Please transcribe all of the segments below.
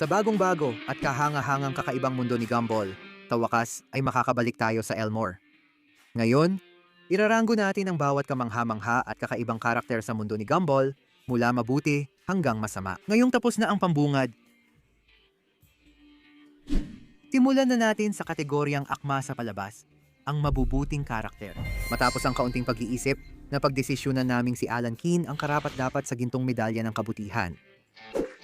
Sa bagong-bago at kahanga-hangang kakaibang mundo ni Gumball, tawakas ay makakabalik tayo sa Elmore. Ngayon, iraranggo natin ang bawat kamangha-mangha at kakaibang karakter sa mundo ni Gumball mula mabuti hanggang masama. Ngayong tapos na ang pambungad, simulan na natin sa kategoryang akma sa palabas, ang mabubuting karakter. Matapos ang kaunting pag-iisip, napagdesisyonan naming si Alan Keane ang karapat-dapat sa gintong medalya ng kabutihan.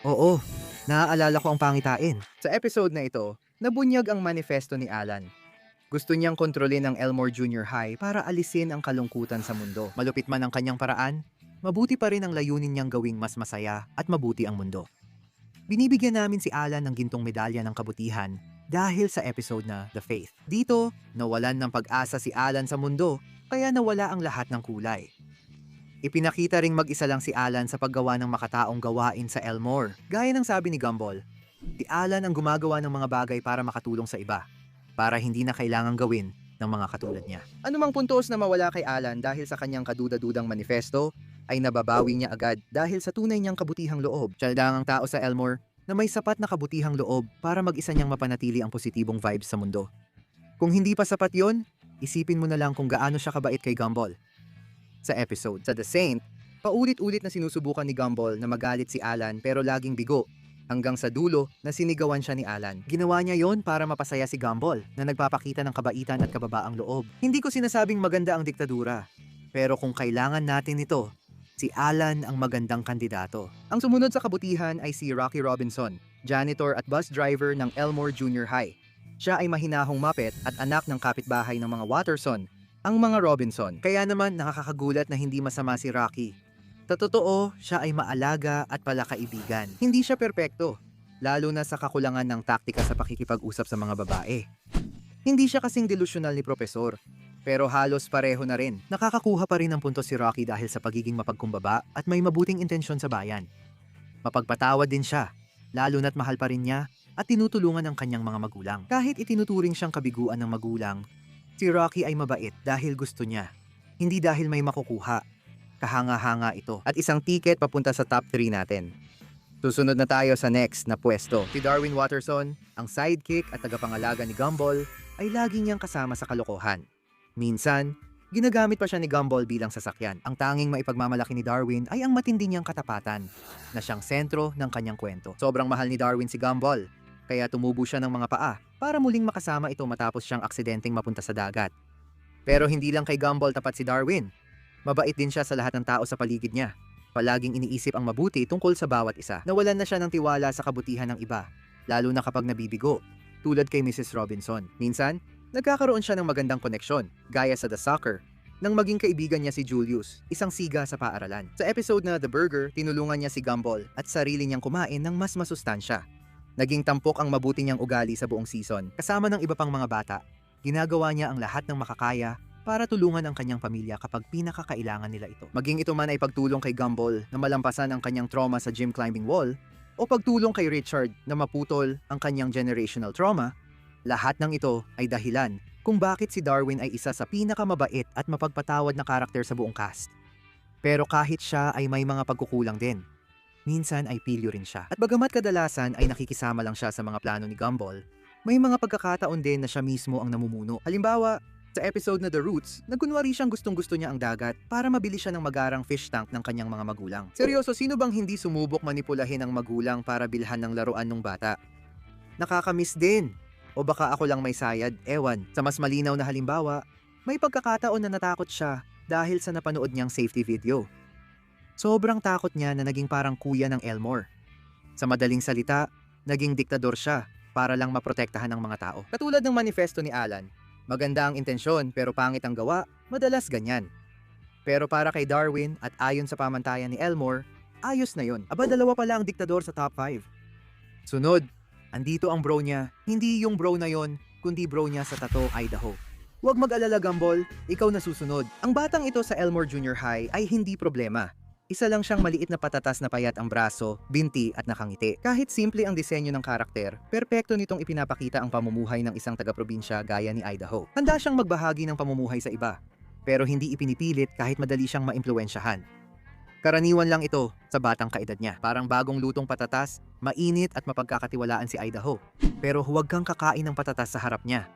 Oo, naaalala ko ang pangitain. Sa episode na ito, nabunyag ang manifesto ni Alan. Gusto niyang kontrolin ang Elmore Junior High para alisin ang kalungkutan sa mundo. Malupit man ang kanyang paraan, mabuti pa rin ang layunin niyang gawing mas masaya at mabuti ang mundo. Binibigyan namin si Alan ng gintong medalya ng kabutihan dahil sa episode na The Faith. Dito, nawalan ng pag-asa si Alan sa mundo, kaya nawala ang lahat ng kulay. Ipinakita ring mag-isa lang si Alan sa paggawa ng makataong gawain sa Elmore. Gaya ng sabi ni Gumball, si Alan ang gumagawa ng mga bagay para makatulong sa iba, para hindi na kailangang gawin ng mga katulad niya. Anumang puntos na mawala kay Alan dahil sa kanyang kaduda-dudang manifesto, ay nababawi niya agad dahil sa tunay niyang kabutihang loob. Siya lang ang tao sa Elmore na may sapat na kabutihang loob para mag-isa niyang mapanatili ang positibong vibes sa mundo. Kung hindi pa sapat yon, isipin mo na lang kung gaano siya kabait kay Gumball. Sa episode sa The Saint, paulit-ulit na sinusubukan ni Gumball na magalit si Alan pero laging bigo, hanggang sa dulo na sinigawan siya ni Alan. Ginawa niya yon para mapasaya si Gumball na nagpapakita ng kabaitan at kababaang loob. Hindi ko sinasabing maganda ang diktadura, pero kung kailangan natin ito, si Alan ang magandang kandidato. Ang sumunod sa kabutihan ay si Rocky Robinson, janitor at bus driver ng Elmore Junior High. Siya ay mahinahong Muppet at anak ng kapitbahay ng mga Watterson, ang mga Robinson. Kaya naman nakakagulat na hindi masama si Rocky. Sa totoo, siya ay maalaga at palakaibigan. Hindi siya perpekto, lalo na sa kakulangan ng taktika sa pakikipag-usap sa mga babae. Hindi siya kasing delusional ni Propesor, pero halos pareho na rin. Nakakakuha pa rin ng punto si Rocky dahil sa pagiging mapagkumbaba at may mabuting intensyon sa bayan. Mapagpatawad din siya, lalo na't mahal pa rin niya at tinutulungan ng kanyang mga magulang. Kahit itinuturing siyang kabiguan ng magulang, si Rocky ay mabait dahil gusto niya, hindi dahil may makukuha. Kahanga-hanga ito. At isang ticket papunta sa top 3 natin. Susunod na tayo sa next na pwesto. Si Darwin Watterson, ang sidekick at tagapangalaga ni Gumball, ay laging niyang kasama sa kalokohan. Minsan, ginagamit pa siya ni Gumball bilang sasakyan. Ang tanging maipagmamalaki ni Darwin ay ang matindi niyang katapatan, na siyang sentro ng kanyang kwento. Sobrang mahal ni Darwin si Gumball, kaya tumubo siya ng mga paa para muling makasama ito matapos siyang aksidenteng mapunta sa dagat. Pero hindi lang kay Gumball tapat si Darwin. Mabait din siya sa lahat ng tao sa paligid niya. Palaging iniisip ang mabuti tungkol sa bawat isa. Nawalan na siya ng tiwala sa kabutihan ng iba, lalo na kapag nabibigo, tulad kay Mrs. Robinson. Minsan, nagkakaroon siya ng magandang koneksyon, gaya sa The Soccer, nang maging kaibigan niya si Julius, isang siga sa paaralan. Sa episode na The Burger, tinulungan niya si Gumball at sarili niyang kumain ng mas masustansya. Naging tampok ang mabuti niyang ugali sa buong season. Kasama ng iba pang mga bata, ginagawa niya ang lahat ng makakaya para tulungan ang kanyang pamilya kapag pinakakailangan nila ito. Maging ito man ay pagtulong kay Gumball na malampasan ang kanyang trauma sa gym climbing wall, o pagtulong kay Richard na maputol ang kanyang generational trauma, lahat ng ito ay dahilan kung bakit si Darwin ay isa sa pinakamabait at mapagpatawad na karakter sa buong cast. Pero kahit siya ay may mga pagkukulang din, minsan ay pilyo rin siya. At bagamat kadalasan ay nakikisama lang siya sa mga plano ni Gumball, may mga pagkakataon din na siya mismo ang namumuno. Halimbawa, sa episode na The Roots, nagkunwari siyang gustong-gusto niya ang dagat para mabili siya ng magarang fish tank ng kanyang mga magulang. Seryoso, sino bang hindi sumubok manipulahin ang magulang para bilhan ng laruan ng bata? Nakakamiss din. O baka ako lang may sayad, ewan. Sa mas malinaw na halimbawa, may pagkakataon na natakot siya dahil sa napanood niyang safety video. Sobrang takot niya na naging parang kuya ng Elmore. Sa madaling salita, naging diktador siya para lang maprotektahan ng mga tao. Katulad ng manifesto ni Alan, maganda ang intensyon pero pangit ang gawa, madalas ganyan. Pero para kay Darwin at ayon sa pamantayan ni Elmore, ayos na yon. Aba, dalawa pala ang diktador sa top 5. Sunod, andito ang bro niya. Hindi yung bro na yon, kundi bro niya sa Tato, Idaho. Huwag mag-alala, Gumball, ikaw na susunod. Ang batang ito sa Elmore Junior High ay hindi problema. Isa lang siyang maliit na patatas na payat ang braso, binti at nakangiti. Kahit simple ang disenyo ng karakter, perpekto nitong ipinapakita ang pamumuhay ng isang taga-probinsya gaya ni Idaho. Handa siyang magbahagi ng pamumuhay sa iba, pero hindi ipinipilit kahit madali siyang maimpluwensyahan. Karaniwan lang ito sa batang kaedad niya. Parang bagong lutong patatas, mainit at mapagkakatiwalaan si Idaho. Pero huwag kang kakain ng patatas sa harap niya.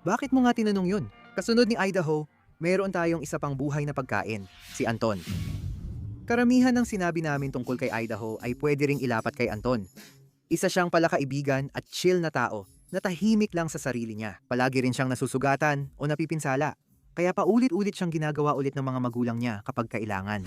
Bakit mo nga tinanong yun? Kasunod ni Idaho, meron tayong isa pang buhay na pagkain, si Anton. Karamihan ng sinabi namin tungkol kay Idaho ay pwede ring ilapat kay Anton. Isa siyang palakaibigan at chill na tao na tahimik lang sa sarili niya. Palagi rin siyang nasusugatan o napipinsala. Kaya paulit-ulit siyang ginagawa ulit ng mga magulang niya kapag kailangan.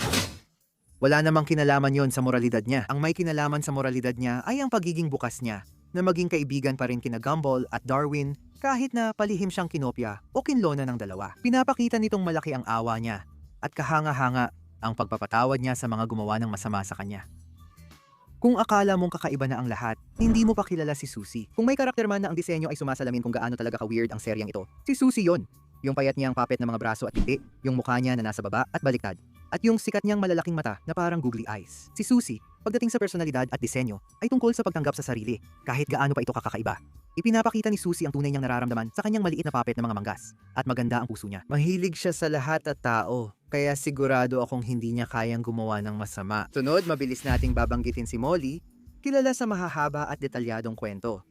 Wala namang kinalaman yon sa moralidad niya. Ang may kinalaman sa moralidad niya ay ang pagiging bukas niya na maging kaibigan pa rin kina Gumball at Darwin kahit na palihim siyang kinopya o kinlona ng dalawa. Pinapakita nitong malaki ang awa niya at kahanga-hanga ang pagpapatawad niya sa mga gumawa ng masama sa kanya. Kung akala mong kakaiba na ang lahat, hindi mo pa kilala si Susie. Kung may karakter man na ang disenyo ay sumasalamin kung gaano talaga ka-weird ang seryeng ito, si Susie yon. Yung payat niyang puppet na mga braso at hindi, yung mukha niya na nasa baba at baliktad, at yung sikat niyang malalaking mata na parang googly eyes. Si Susie, pagdating sa personalidad at disenyo, ay tungkol sa pagtanggap sa sarili, kahit gaano pa ito kakakaiba. Ipinapakita ni Susie ang tunay niyang nararamdaman sa kanyang maliit na puppet na mga manggas, at maganda ang puso niya. Mahilig siya sa lahat at tao, kaya sigurado akong hindi niya kayang gumawa ng masama. Sunod, mabilis nating babanggitin si Molly, kilala sa mahahaba at detalyadong kwento.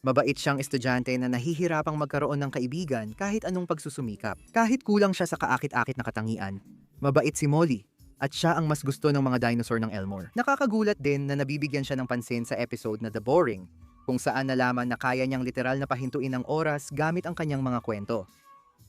Mabait siyang estudyante na nahihirapang magkaroon ng kaibigan kahit anong pagsusumikap. Kahit kulang siya sa kaakit-akit na katangian, mabait si Molly at siya ang mas gusto ng mga dinosaur ng Elmore. Nakakagulat din na nabibigyan siya ng pansin sa episode na The Boring, kung saan nalaman na kaya niyang literal na pahintuin ang oras gamit ang kanyang mga kwento.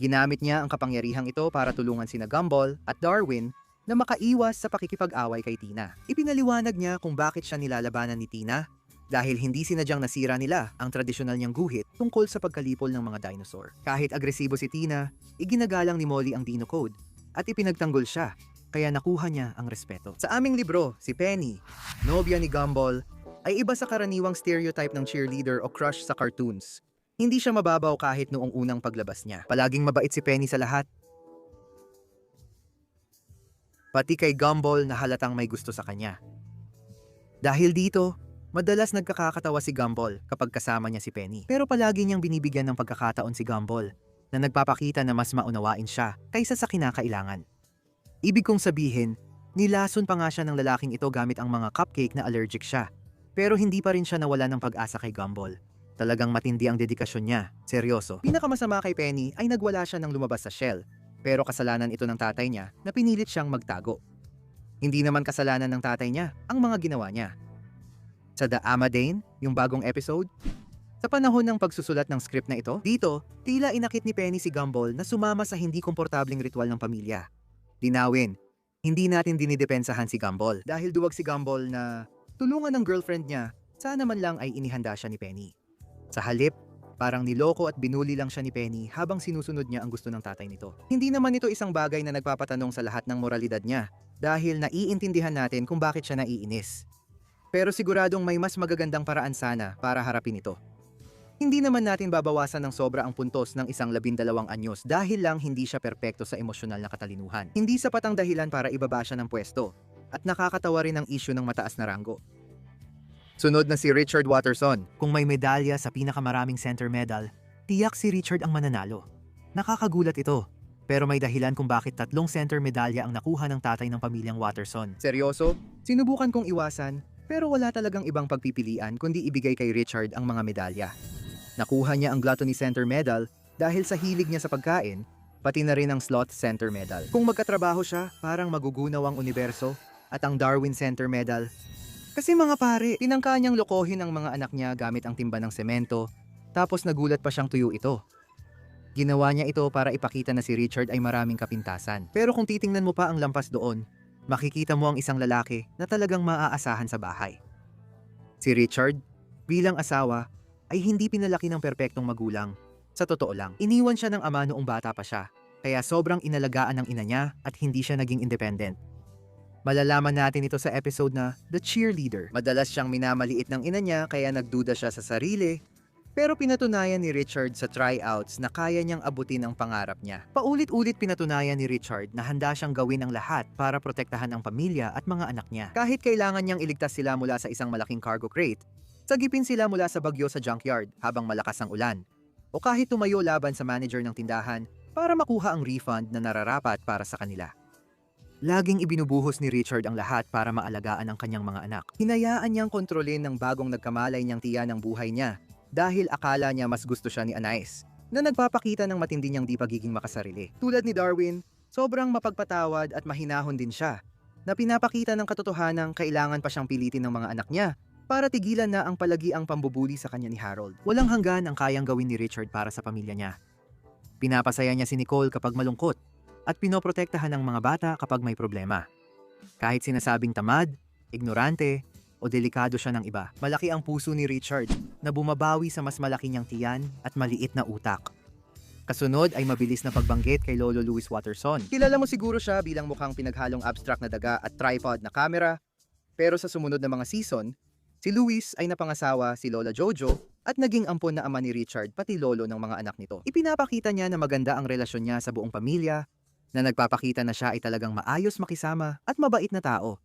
Ginamit niya ang kapangyarihang ito para tulungan sina Gumball at Darwin na makaiwas sa pakikipag-away kay Tina. Ipinaliwanag niya kung bakit siya nilalabanan ni Tina dahil hindi sinadyang nasira nila ang tradisyonal niyang guhit tungkol sa pagkalipol ng mga dinosaur. Kahit agresibo si Tina, iginagalang ni Molly ang Dino Code at ipinagtanggol siya, kaya nakuha niya ang respeto. Sa aming libro, si Penny, nobya ni Gumball, ay iba sa karaniwang stereotype ng cheerleader o crush sa cartoons. Hindi siya mababaw kahit noong unang paglabas niya. Palaging mabait si Penny sa lahat. Pati kay Gumball na halatang may gusto sa kanya. Dahil dito, madalas nagkakatawa si Gumball kapag kasama niya si Penny. Pero palagi niyang binibigyan ng pagkakataon si Gumball na nagpapakita na mas maunawain siya kaysa sa kinakailangan. Ibig kong sabihin, nilason pa nga siya ng lalaking ito gamit ang mga cupcake na allergic siya. Pero hindi pa rin siya nawala ng pag-asa kay Gumball. Talagang matindi ang dedikasyon niya, seryoso. Pinakamasama kay Penny ay nagwala siya ng lumabas sa shell. Pero kasalanan ito ng tatay niya na pinilit siyang magtago. Hindi naman kasalanan ng tatay niya ang mga ginawa niya. Sa The Amadane, yung bagong episode, sa panahon ng pagsusulat ng script na ito, dito, tila inakit ni Penny si Gumball na sumama sa hindi komportabling ritual ng pamilya. Linawin, hindi natin dinidepensahan si Gumball dahil duwag si Gumball na tulungan ng girlfriend niya, sana man lang ay inihanda siya ni Penny. Sa halip, parang niloko at binuli lang siya ni Penny habang sinusunod niya ang gusto ng tatay nito. Hindi naman ito isang bagay na nagpapatanong sa lahat ng moralidad niya dahil naiintindihan natin kung bakit siya naiinis. Pero siguradong may mas magagandang paraan sana para harapin ito. Hindi naman natin babawasan ng sobra ang puntos ng isang 12 anyos dahil lang hindi siya perpekto sa emosyonal na katalinuhan. Hindi sapat ang dahilan para ibaba siya ng pwesto at nakakatawa rin ang issue ng mataas na ranggo. Sunod na si Richard Watterson. Kung may medalya sa pinakamaraming center medal, tiyak si Richard ang mananalo. Nakakagulat ito, pero may dahilan kung bakit 3 center medalya ang nakuha ng tatay ng pamilyang Watterson. Seryoso? Sinubukan kong iwasan, pero wala talagang ibang pagpipilian kundi ibigay kay Richard ang mga medalya. Nakuha niya ang Gluttony Center Medal dahil sa hilig niya sa pagkain, pati na rin ang Sloth Center Medal. Kung magkatrabaho siya, parang magugunaw ang universo at ang Darwin Center Medal. Kasi mga pare, tinangka niyang lokohin ang mga anak niya gamit ang timba ng semento, tapos nagulat pa siyang tuyo ito. Ginawa niya ito para ipakita na si Richard ay maraming kapintasan. Pero kung titingnan mo pa ang lampas doon, makikita mo ang isang lalaki na talagang maaasahan sa bahay. Si Richard, bilang asawa, ay hindi pinalaki ng perpektong magulang. Sa totoo lang, iniwan siya ng ama noong bata pa siya, kaya sobrang inalagaan ng ina niya at hindi siya naging independent. Malalaman natin ito sa episode na The Cheerleader. Madalas siyang minamaliit ng ina niya kaya nagduda siya sa sarili, pero pinatunayan ni Richard sa tryouts na kaya niyang abutin ang pangarap niya. Paulit-ulit pinatunayan ni Richard na handa siyang gawin ang lahat para protektahan ang pamilya at mga anak niya. Kahit kailangan niyang iligtas sila mula sa isang malaking cargo crate, sagipin sila mula sa bagyo sa junkyard habang malakas ang ulan, o kahit tumayo laban sa manager ng tindahan para makuha ang refund na nararapat para sa kanila. Laging ibinubuhos ni Richard ang lahat para maalagaan ang kanyang mga anak. Hinayaan niyang kontrolin ng bagong nagkamalay niyang tiya ng buhay niya dahil akala niya mas gusto siya ni Anais, na nagpapakita ng matindi niyang di pagiging makasarili. Tulad ni Darwin, sobrang mapagpatawad at mahinahon din siya, na pinapakita ng katotohanang kailangan pa siyang pilitin ng mga anak niya para tigilan na ang palagiang pambubuli sa kanya ni Harold. Walang hanggan ang kayang gawin ni Richard para sa pamilya niya. Pinapasaya niya si Nicole kapag malungkot at pinoprotektahan ng mga bata kapag may problema. Kahit sinasabing tamad, ignorante, o delikado siya ng iba, malaki ang puso ni Richard na bumabawi sa mas malaki niyang tiyan at maliit na utak. Kasunod ay mabilis na pagbanggit kay Lolo Louis Watterson. Kilala mo siguro siya bilang mukhang pinaghalong abstract na daga at tripod na camera, pero sa sumunod na mga season, si Louis ay napangasawa si Lola Jojo at naging ampon na ama ni Richard pati lolo ng mga anak nito. Ipinapakita niya na maganda ang relasyon niya sa buong pamilya, na nagpapakita na siya ay talagang maayos makisama at mabait na tao.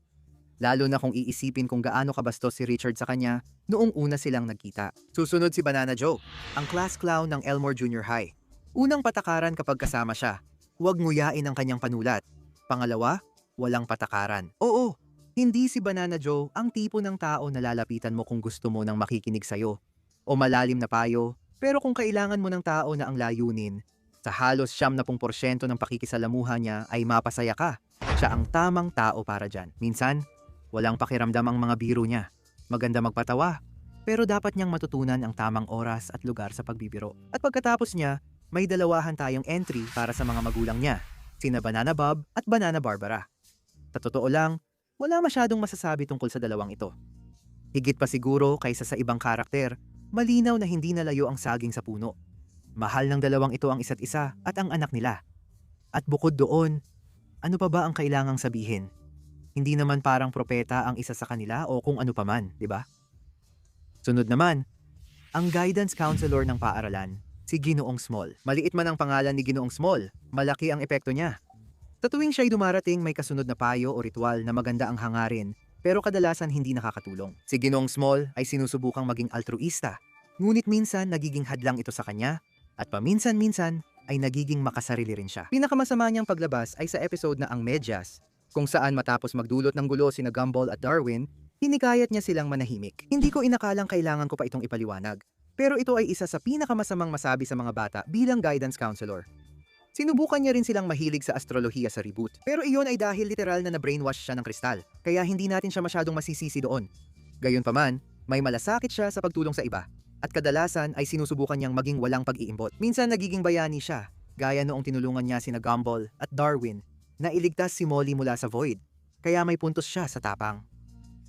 Lalo na kung iisipin kung gaano kabastos si Richard sa kanya noong una silang nagkita. Susunod si Banana Joe, ang class clown ng Elmore Junior High. Unang patakaran kapag kasama siya, huwag nguyain ang kanyang panulat. Pangalawa, walang patakaran. Oo, hindi si Banana Joe ang tipo ng tao na lalapitan mo kung gusto mo nang makikinig sa'yo o malalim na payo, pero kung kailangan mo ng tao na ang layunin, sa halos 70% ng pakikisalamuha niya ay mapasaya ka. Siya ang tamang tao para dyan. Minsan, walang pakiramdam ang mga biro niya. Maganda magpatawa, pero dapat niyang matutunan ang tamang oras at lugar sa pagbibiro. At pagkatapos niya, may dalawahan tayong entry para sa mga magulang niya, sina Banana Bob at Banana Barbara. Sa totoo lang, wala masyadong masasabi tungkol sa dalawang ito. Higit pa siguro kaysa sa ibang karakter, malinaw na hindi nalayo ang saging sa puno. Mahal ng dalawang ito ang isa't isa at ang anak nila. At bukod doon, ano pa ba ang kailangang sabihin? Hindi naman parang propeta ang isa sa kanila o kung ano paman, di ba? Sunod naman, ang guidance counselor ng paaralan, si Ginoong Small. Maliit man ang pangalan ni Ginoong Small, malaki ang epekto niya. Sa tuwing siya'y dumarating, may kasunod na payo o ritual na maganda ang hangarin, pero kadalasan hindi nakakatulong. Si Ginoong Small ay sinusubukang maging altruista, ngunit minsan nagiging hadlang ito sa kanya, at paminsan-minsan ay nagiging makasarili rin siya. Pinakamasama niyang paglabas ay sa episode na Ang Medyas, kung saan matapos magdulot ng gulo sina Gumball at Darwin, hinikayat niya silang manahimik. Hindi ko inakalang kailangan ko pa itong ipaliwanag, pero ito ay isa sa pinakamasamang masabi sa mga bata bilang guidance counselor. Sinubukan niya rin silang mahilig sa astrolohiya sa reboot, pero iyon ay dahil literal na na-brainwash siya ng kristal, kaya hindi natin siya masyadong masisisi doon. Gayunpaman, may malasakit siya sa pagtulong sa iba, at kadalasan ay sinusubukan niyang maging walang pag-iimbot. Minsan nagiging bayani siya, gaya noong tinulungan niya sina Gumball at Darwin na iligtas si Molly mula sa void, kaya may puntos siya sa tapang.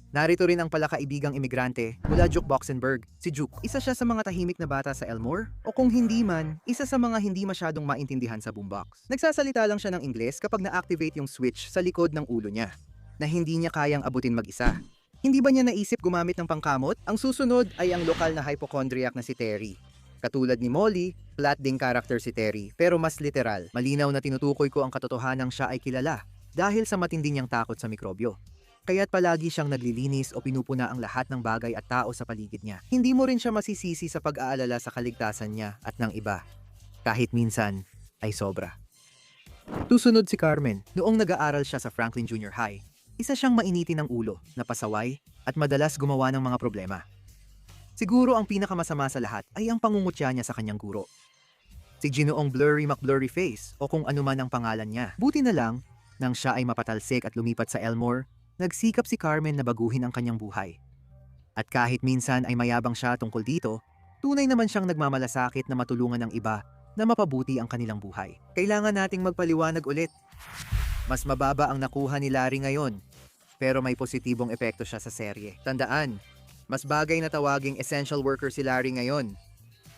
Narito rin ang palakaibigang imigrante mula Juke Boxenberg, si Juke. Isa siya sa mga tahimik na bata sa Elmore, o kung hindi man, isa sa mga hindi masyadong maintindihan sa boombox. Nagsasalita lang siya ng Ingles kapag na-activate yung switch sa likod ng ulo niya, na hindi niya kayang abutin mag-isa. Hindi ba niya naisip gumamit ng pangkamot? Ang susunod ay ang lokal na hypochondriac na si Terry. Katulad ni Molly, flat ding character si Terry, pero mas literal. Malinaw na tinutukoy ko ang katotohanang siya ay kilala dahil sa matindi niyang takot sa mikrobyo. Kaya't palagi siyang naglilinis o pinupuna ang lahat ng bagay at tao sa paligid niya. Hindi mo rin siya masisisi sa pag-aalala sa kaligtasan niya at ng iba, kahit minsan ay sobra. Susunod si Carmen. Noong nag-aaral siya sa Franklin Junior High, isa siyang mainiti ng ulo, napasaway, at madalas gumawa ng mga problema. Siguro ang pinakamasama sa lahat ay ang pangungutya niya sa kanyang guro. Si Ginoong Blurry McBlurry Face o kung ano man ang pangalan niya. Buti na lang, nang siya ay mapatalsik at lumipat sa Elmore, nagsikap si Carmen na baguhin ang kanyang buhay. At kahit minsan ay mayabang siya tungkol dito, tunay naman siyang nagmamalasakit na matulungan ng iba na mapabuti ang kanilang buhay. Kailangan nating magpaliwanag ulit. Mas mababa ang nakuha ni Larry ngayon, pero may positibong epekto siya sa serye. Tandaan, mas bagay na tawaging essential worker si Larry ngayon.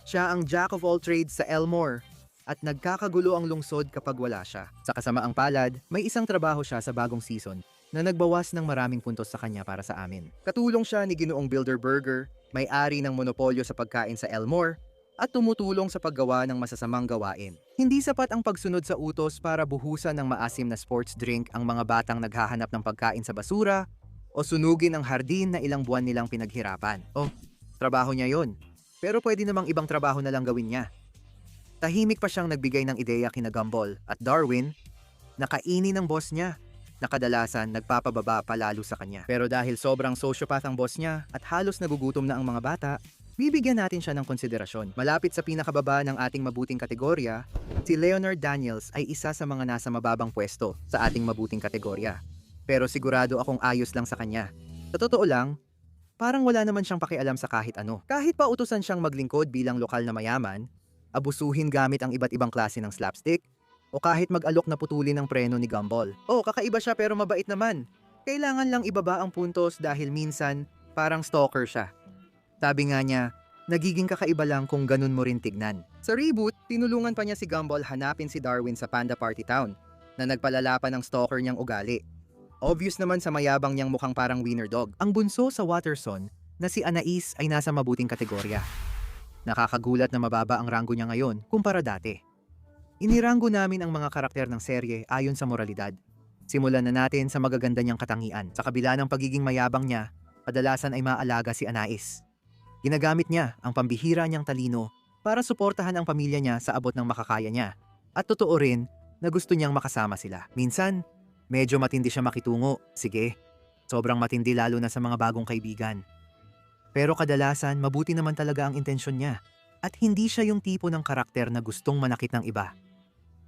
Siya ang jack of all trades sa Elmore at nagkakagulo ang lungsod kapag wala siya. Sa kasamaang palad, may isang trabaho siya sa bagong season na nagbawas ng maraming puntos sa kanya para sa amin. Katulong siya ni Ginoong Bilderberger, may-ari ng monopolyo sa pagkain sa Elmore, at tumutulong sa paggawa ng masasamang gawain. Hindi sapat ang pagsunod sa utos para buhusan ng maasim na sports drink ang mga batang naghahanap ng pagkain sa basura o sunugin ang hardin na ilang buwan nilang pinaghirapan. Oh, trabaho niya yon. Pero pwede namang ibang trabaho na lang gawin niya. Tahimik pa siyang nagbigay ng ideya kina Gumball at Darwin na kainin ng boss niya. na kadalasan nagpapababa palalo sa kanya. Pero dahil sobrang sociopath ang boss niya at halos nagugutom na ang mga bata, bibigyan natin siya ng konsiderasyon. Malapit sa pinakababa ng ating mabuting kategorya, si Leonard Daniels ay isa sa mga nasa mababang pwesto sa ating mabuting kategorya. Pero sigurado akong ayos lang sa kanya. Sa totoo lang, parang wala naman siyang pakialam sa kahit ano. Kahit pa utusan siyang maglingkod bilang lokal na mayaman, abusuhin gamit ang iba't ibang klase ng slapstick, o kahit mag-alok na putulin ng preno ni Gumball. Oh, kakaiba siya pero mabait naman. Kailangan lang ibaba ang puntos dahil minsan parang stalker siya. Sabi nga niya, nagiging kakaiba lang kung ganun mo rin tignan. Sa reboot, tinulungan pa niya si Gumball hanapin si Darwin sa Panda Party Town na nagpalala pa ng stalker niyang ugali. Obvious naman sa mayabang niyang mukhang parang winner dog. Ang bunso sa Watterson na si Anais ay nasa mabuting kategorya. Nakakagulat na mababa ang ranggo niya ngayon kumpara dati. Iniranggo namin ang mga karakter ng serye ayon sa moralidad. Simulan na natin sa magaganda niyang katangian. Sa kabila ng pagiging mayabang niya, kadalasan ay maalaga si Anais. Ginagamit niya ang pambihira niyang talino para suportahan ang pamilya niya sa abot ng makakaya niya. At totoo rin na gusto niyang makasama sila. Minsan, medyo matindi siya makitungo. Sige, sobrang matindi lalo na sa mga bagong kaibigan. Pero kadalasan, mabuti naman talaga ang intensyon niya. At hindi siya yung tipo ng karakter na gustong manakit ng iba.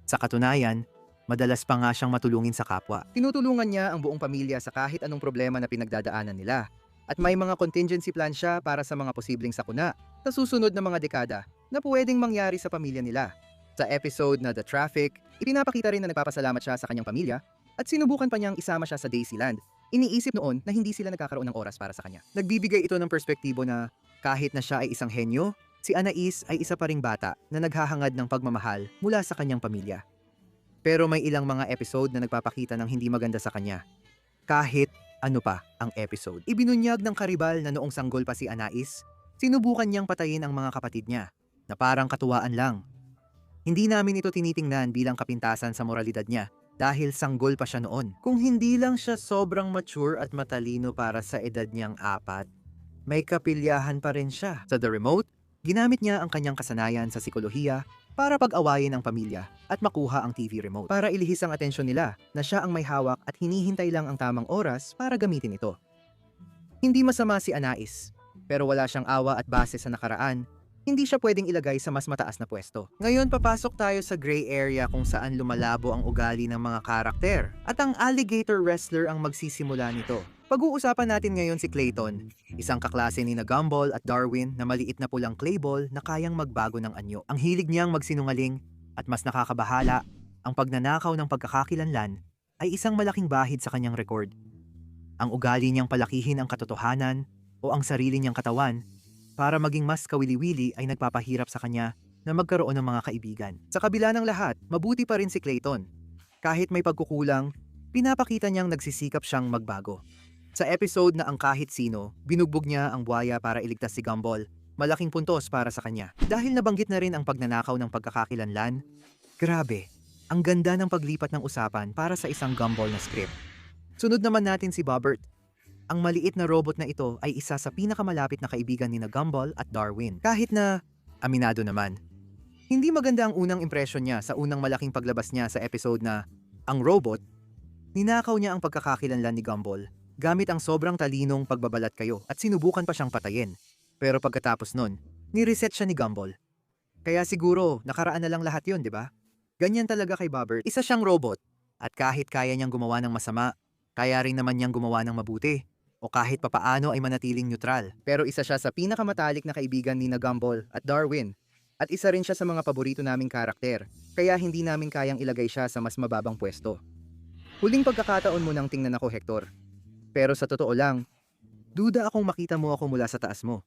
Sa katunayan, madalas pa nga siyang matulungin sa kapwa. Tinutulungan niya ang buong pamilya sa kahit anong problema na pinagdadaanan nila. At may mga contingency plan siya para sa mga posibleng sakuna sa susunod na mga dekada na pwedeng mangyari sa pamilya nila. Sa episode na The Traffic, ipinapakita rin na nagpapasalamat siya sa kanyang pamilya at sinubukan pa niyang isama siya sa Daisyland. Iniisip noon na hindi sila nagkakaroon ng oras para sa kanya. Nagbibigay ito ng perspektibo na kahit na siya ay isang henyo, si Anais ay isa pa ring bata na naghahangad ng pagmamahal mula sa kanyang pamilya. Pero may ilang mga episode na nagpapakita ng hindi maganda sa kanya. Kahit ano pa ang episode. Ibinunyag ng karibal na noong sanggol pa si Anais, sinubukan niyang patayin ang mga kapatid niya, na parang katuwaan lang. Hindi namin ito tinitingnan bilang kapintasan sa moralidad niya dahil sanggol pa siya noon. Kung hindi lang siya sobrang mature at matalino para sa edad niyang 4, may kapilyahan pa rin siya. Sa The Remote, ginamit niya ang kanyang kasanayan sa psikolohiya para pag-awayin ang pamilya at makuha ang TV remote. Para ilihis ang atensyon nila na siya ang may hawak at hinihintay lang ang tamang oras para gamitin ito. Hindi masama si Anais, pero wala siyang awa at base sa nakaraan. Hindi siya pwedeng ilagay sa mas mataas na pwesto. Ngayon papasok tayo sa gray area kung saan lumalabo ang ugali ng mga karakter at ang alligator wrestler ang magsisimula nito. Pag-uusapan natin ngayon si Clayton, isang kaklase ni na Gumball at Darwin na maliit na pulang clayball na kayang magbago ng anyo. Ang hilig niyang magsinungaling at mas nakakabahala, ang pagnanakaw ng pagkakakilanlan ay isang malaking bahid sa kanyang record. Ang ugali niyang palakihin ang katotohanan o ang sarili niyang katawan para maging mas kawili-wili ay nagpapahirap sa kanya na magkaroon ng mga kaibigan. Sa kabila ng lahat, mabuti pa rin si Clayton. Kahit may pagkukulang, pinapakita niyang nagsisikap siyang magbago. Sa episode na ang kahit sino, binugbog niya ang buhaya para iligtas si Gumball. Malaking puntos para sa kanya. Dahil nabanggit na rin ang pagnanakaw ng pagkakakilanlan, grabe, ang ganda ng paglipat ng usapan para sa isang Gumball na script. Sunod naman natin si Bobbert. Ang maliit na robot na ito ay isa sa pinakamalapit na kaibigan ni na Gumball at Darwin. Kahit na, aminado naman, hindi maganda ang unang impresyon niya sa unang malaking paglabas niya sa episode na ang robot, ninakaw niya ang pagkakakilanlan ni Gumball gamit ang sobrang talinong pagbabalat kayo at sinubukan pa siyang patayin. Pero pagkatapos nun, ni-reset siya ni Gumball. Kaya siguro, nakaraan na lang lahat yon, di ba? Ganyan talaga kay Bobbert. Isa siyang robot at kahit kaya niyang gumawa ng masama, kaya rin naman niyang gumawa ng mabuti. O kahit papaano ay manatiling neutral. Pero isa siya sa pinakamatalik na kaibigan ni na Gumball at Darwin. At isa rin siya sa mga paborito naming karakter, kaya hindi namin kayang ilagay siya sa mas mababang pwesto. Huling pagkakataon mo nang tingnan ako, Hector. Pero sa totoo lang, duda akong makita mo ako mula sa taas mo.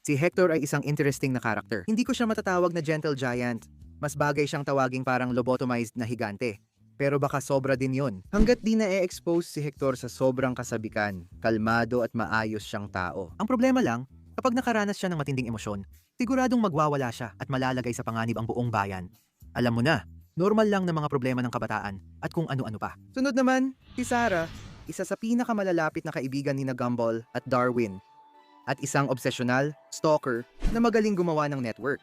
Si Hector ay isang interesting na karakter. Hindi ko siya matatawag na gentle giant. Mas bagay siyang tawaging parang lobotomized na higante. Pero baka sobra din yon. Hanggat di na-expose si Hector sa sobrang kasabikan, kalmado at maayos siyang tao. Ang problema lang, kapag nakaranas siya ng matinding emosyon, siguradong magwawala siya at malalagay sa panganib ang buong bayan. Alam mo na, normal lang na mga problema ng kabataan at kung ano-ano pa. Sunod naman, si Sarah, isa sa pinakamalalapit na kaibigan ni na Gumball at Darwin. At isang obsesyonal, stalker, na magaling gumawa ng network.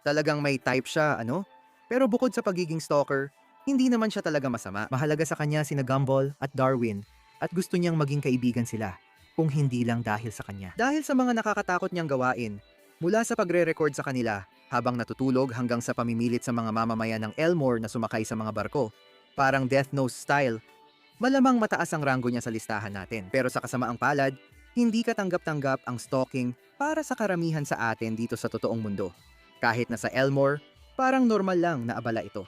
Talagang may type siya, ano? Pero bukod sa pagiging stalker, Hindi naman siya talaga masama. Mahalaga sa kanya sina Gumball at Darwin at gusto niyang maging kaibigan sila, kung hindi lang dahil sa kanya. Dahil sa mga nakakatakot niyang gawain, mula sa pagre-record sa kanila habang natutulog hanggang sa pamimilit sa mga mamamayan ng Elmore na sumakay sa mga barko, parang Death Note style, malamang mataas ang ranggo niya sa listahan natin. Pero sa kasamaang palad, hindi katanggap-tanggap ang stalking para sa karamihan sa atin dito sa totoong mundo. Kahit na sa Elmore, parang normal lang na abala ito.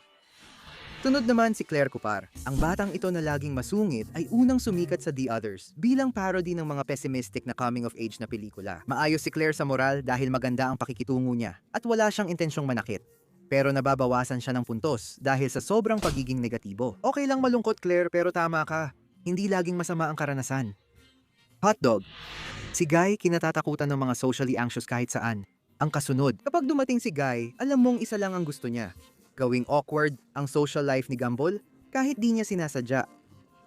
Tunod naman si Claire Kupar. Ang batang ito na laging masungit ay unang sumikat sa The Others bilang parody ng mga pessimistic na coming-of-age na pelikula. Maayos si Claire sa moral dahil maganda ang pakikitungo niya at wala siyang intensyong manakit. Pero nababawasan siya ng puntos dahil sa sobrang pagiging negatibo. Okay lang malungkot, Claire, pero tama ka. Hindi laging masama ang karanasan. Hotdog. Si Guy kinatatakutan ng mga socially anxious kahit saan. Ang kasunod, kapag dumating si Guy, alam mong isa lang ang gusto niya. Gawing awkward ang social life ni Gumball kahit di niya sinasadya.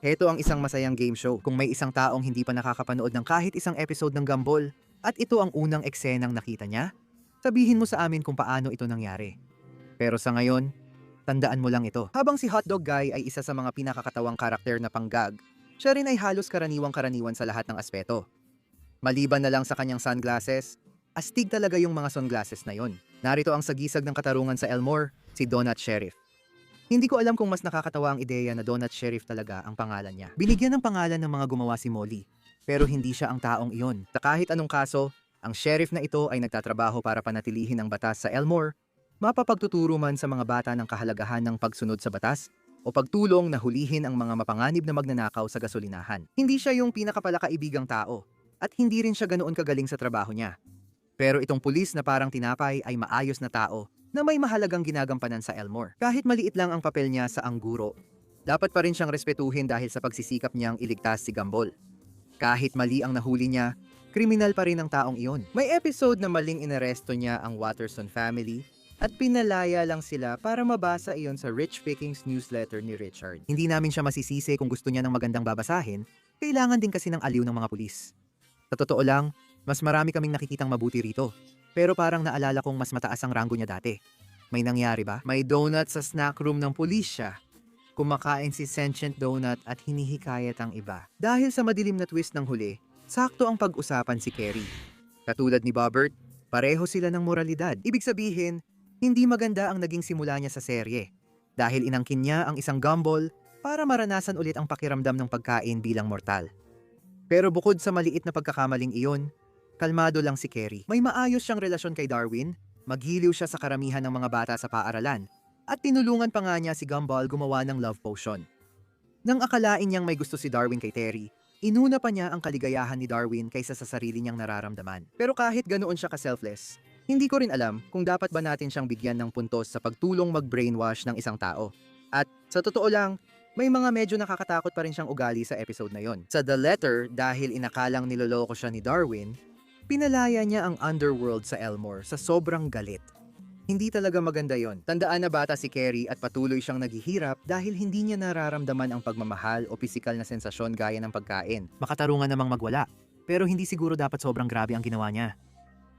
Heto ang isang masayang game show kung may isang taong hindi pa nakakapanood ng kahit isang episode ng Gumball at ito ang unang eksenang nakita niya, sabihin mo sa amin kung paano ito nangyari. Pero sa ngayon, tandaan mo lang ito. Habang si Hotdog Guy ay isa sa mga pinakakatawang karakter na panggag, siya rin ay halos karaniwang-karaniwan sa lahat ng aspeto. Maliban na lang sa kanyang sunglasses, astig talaga yung mga sunglasses na yon. Narito ang sagisag ng katarungan sa Elmore, si Donut Sheriff. Hindi ko alam kung mas nakakatawa ang ideya na Donut Sheriff talaga ang pangalan niya. Binigyan ng pangalan ng mga gumawa si Molly, pero hindi siya ang taong iyon. Sa kahit anong kaso, ang sheriff na ito ay nagtatrabaho para panatilihin ang batas sa Elmore, mapapagtuturo man sa mga bata ng kahalagahan ng pagsunod sa batas, o pagtulong na hulihin ang mga mapanganib na magnanakaw sa gasolinahan. Hindi siya yung pinakapalakaibigang tao, at hindi rin siya ganoon kagaling sa trabaho niya. Pero itong pulis na parang tinapay ay maayos na tao na may mahalagang ginagampanan sa Elmore. Kahit maliit lang ang papel niya sa Angguro, dapat pa rin siyang respetuhin dahil sa pagsisikap niyang iligtas si Gumball. Kahit mali ang nahuli niya, kriminal pa rin ang taong iyon. May episode na maling inaresto niya ang Watterson family at pinalaya lang sila para mabasa iyon sa Rich Pickings newsletter ni Richard. Hindi namin siya masisisi kung gusto niya ng magandang babasahin, kailangan din kasi ng aliw ng mga pulis. Sa totoo lang, mas marami kaming nakikitang mabuti rito. Pero parang naalala kong mas mataas ang ranggo niya dati. May nangyari ba? May donut sa snack room ng pulisya. Kumakain si Sentient Donut at hinihikayat ang iba. Dahil sa madilim na twist ng huli, sakto ang pag-usapan si Kerry. Katulad ni Bobbert, pareho sila ng moralidad. Ibig sabihin, hindi maganda ang naging simula niya sa serye. Dahil inangkin niya ang isang Gumball para maranasan ulit ang pakiramdam ng pagkain bilang mortal. Pero bukod sa maliit na pagkakamaling iyon, kalmado lang si Kerry. May maayos siyang relasyon kay Darwin, maghiliw siya sa karamihan ng mga bata sa paaralan, at tinulungan pa nga niya si Gumball gumawa ng love potion. Nang akalain niyang may gusto si Darwin kay Terry, inuna pa niya ang kaligayahan ni Darwin kaysa sa sarili niyang nararamdaman. Pero kahit ganoon siya ka-selfless, hindi ko rin alam kung dapat ba natin siyang bigyan ng puntos sa pagtulong mag-brainwash ng isang tao. At sa totoo lang, may mga medyo nakakatakot pa rin siyang ugali sa episode na yon. Sa The Letter, dahil inakalang niloloko siya ni Darwin, pinalaya niya ang underworld sa Elmore sa sobrang galit. Hindi talaga maganda yon. Tandaan na bata si Kerry at patuloy siyang naghihirap dahil hindi niya nararamdaman ang pagmamahal o pisikal na sensasyon gaya ng pagkain. Makatarungan namang magwala, pero hindi siguro dapat sobrang grabe ang ginawa niya.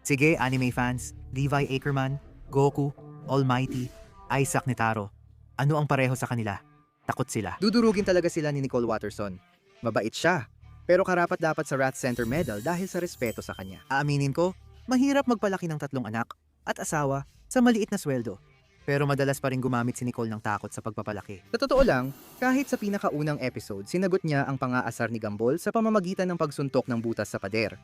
Sige, anime fans, Levi Ackerman, Goku, Almighty, Isaac Netaro, ano ang pareho sa kanila? Takot sila. Dudurugin talaga sila ni Nicole Watterson. Mabait siya, pero karapat-dapat sa Rat Center Medal dahil sa respeto sa kanya. Aaminin ko, mahirap magpalaki ng 3 anak at asawa sa maliit na sweldo. Pero madalas pa rin gumamit si Nicole ng takot sa pagpapalaki. Sa totoo lang, kahit sa pinakaunang episode, sinagot niya ang pang-aasar ni Gumball sa pamamagitan ng pagsuntok ng butas sa pader.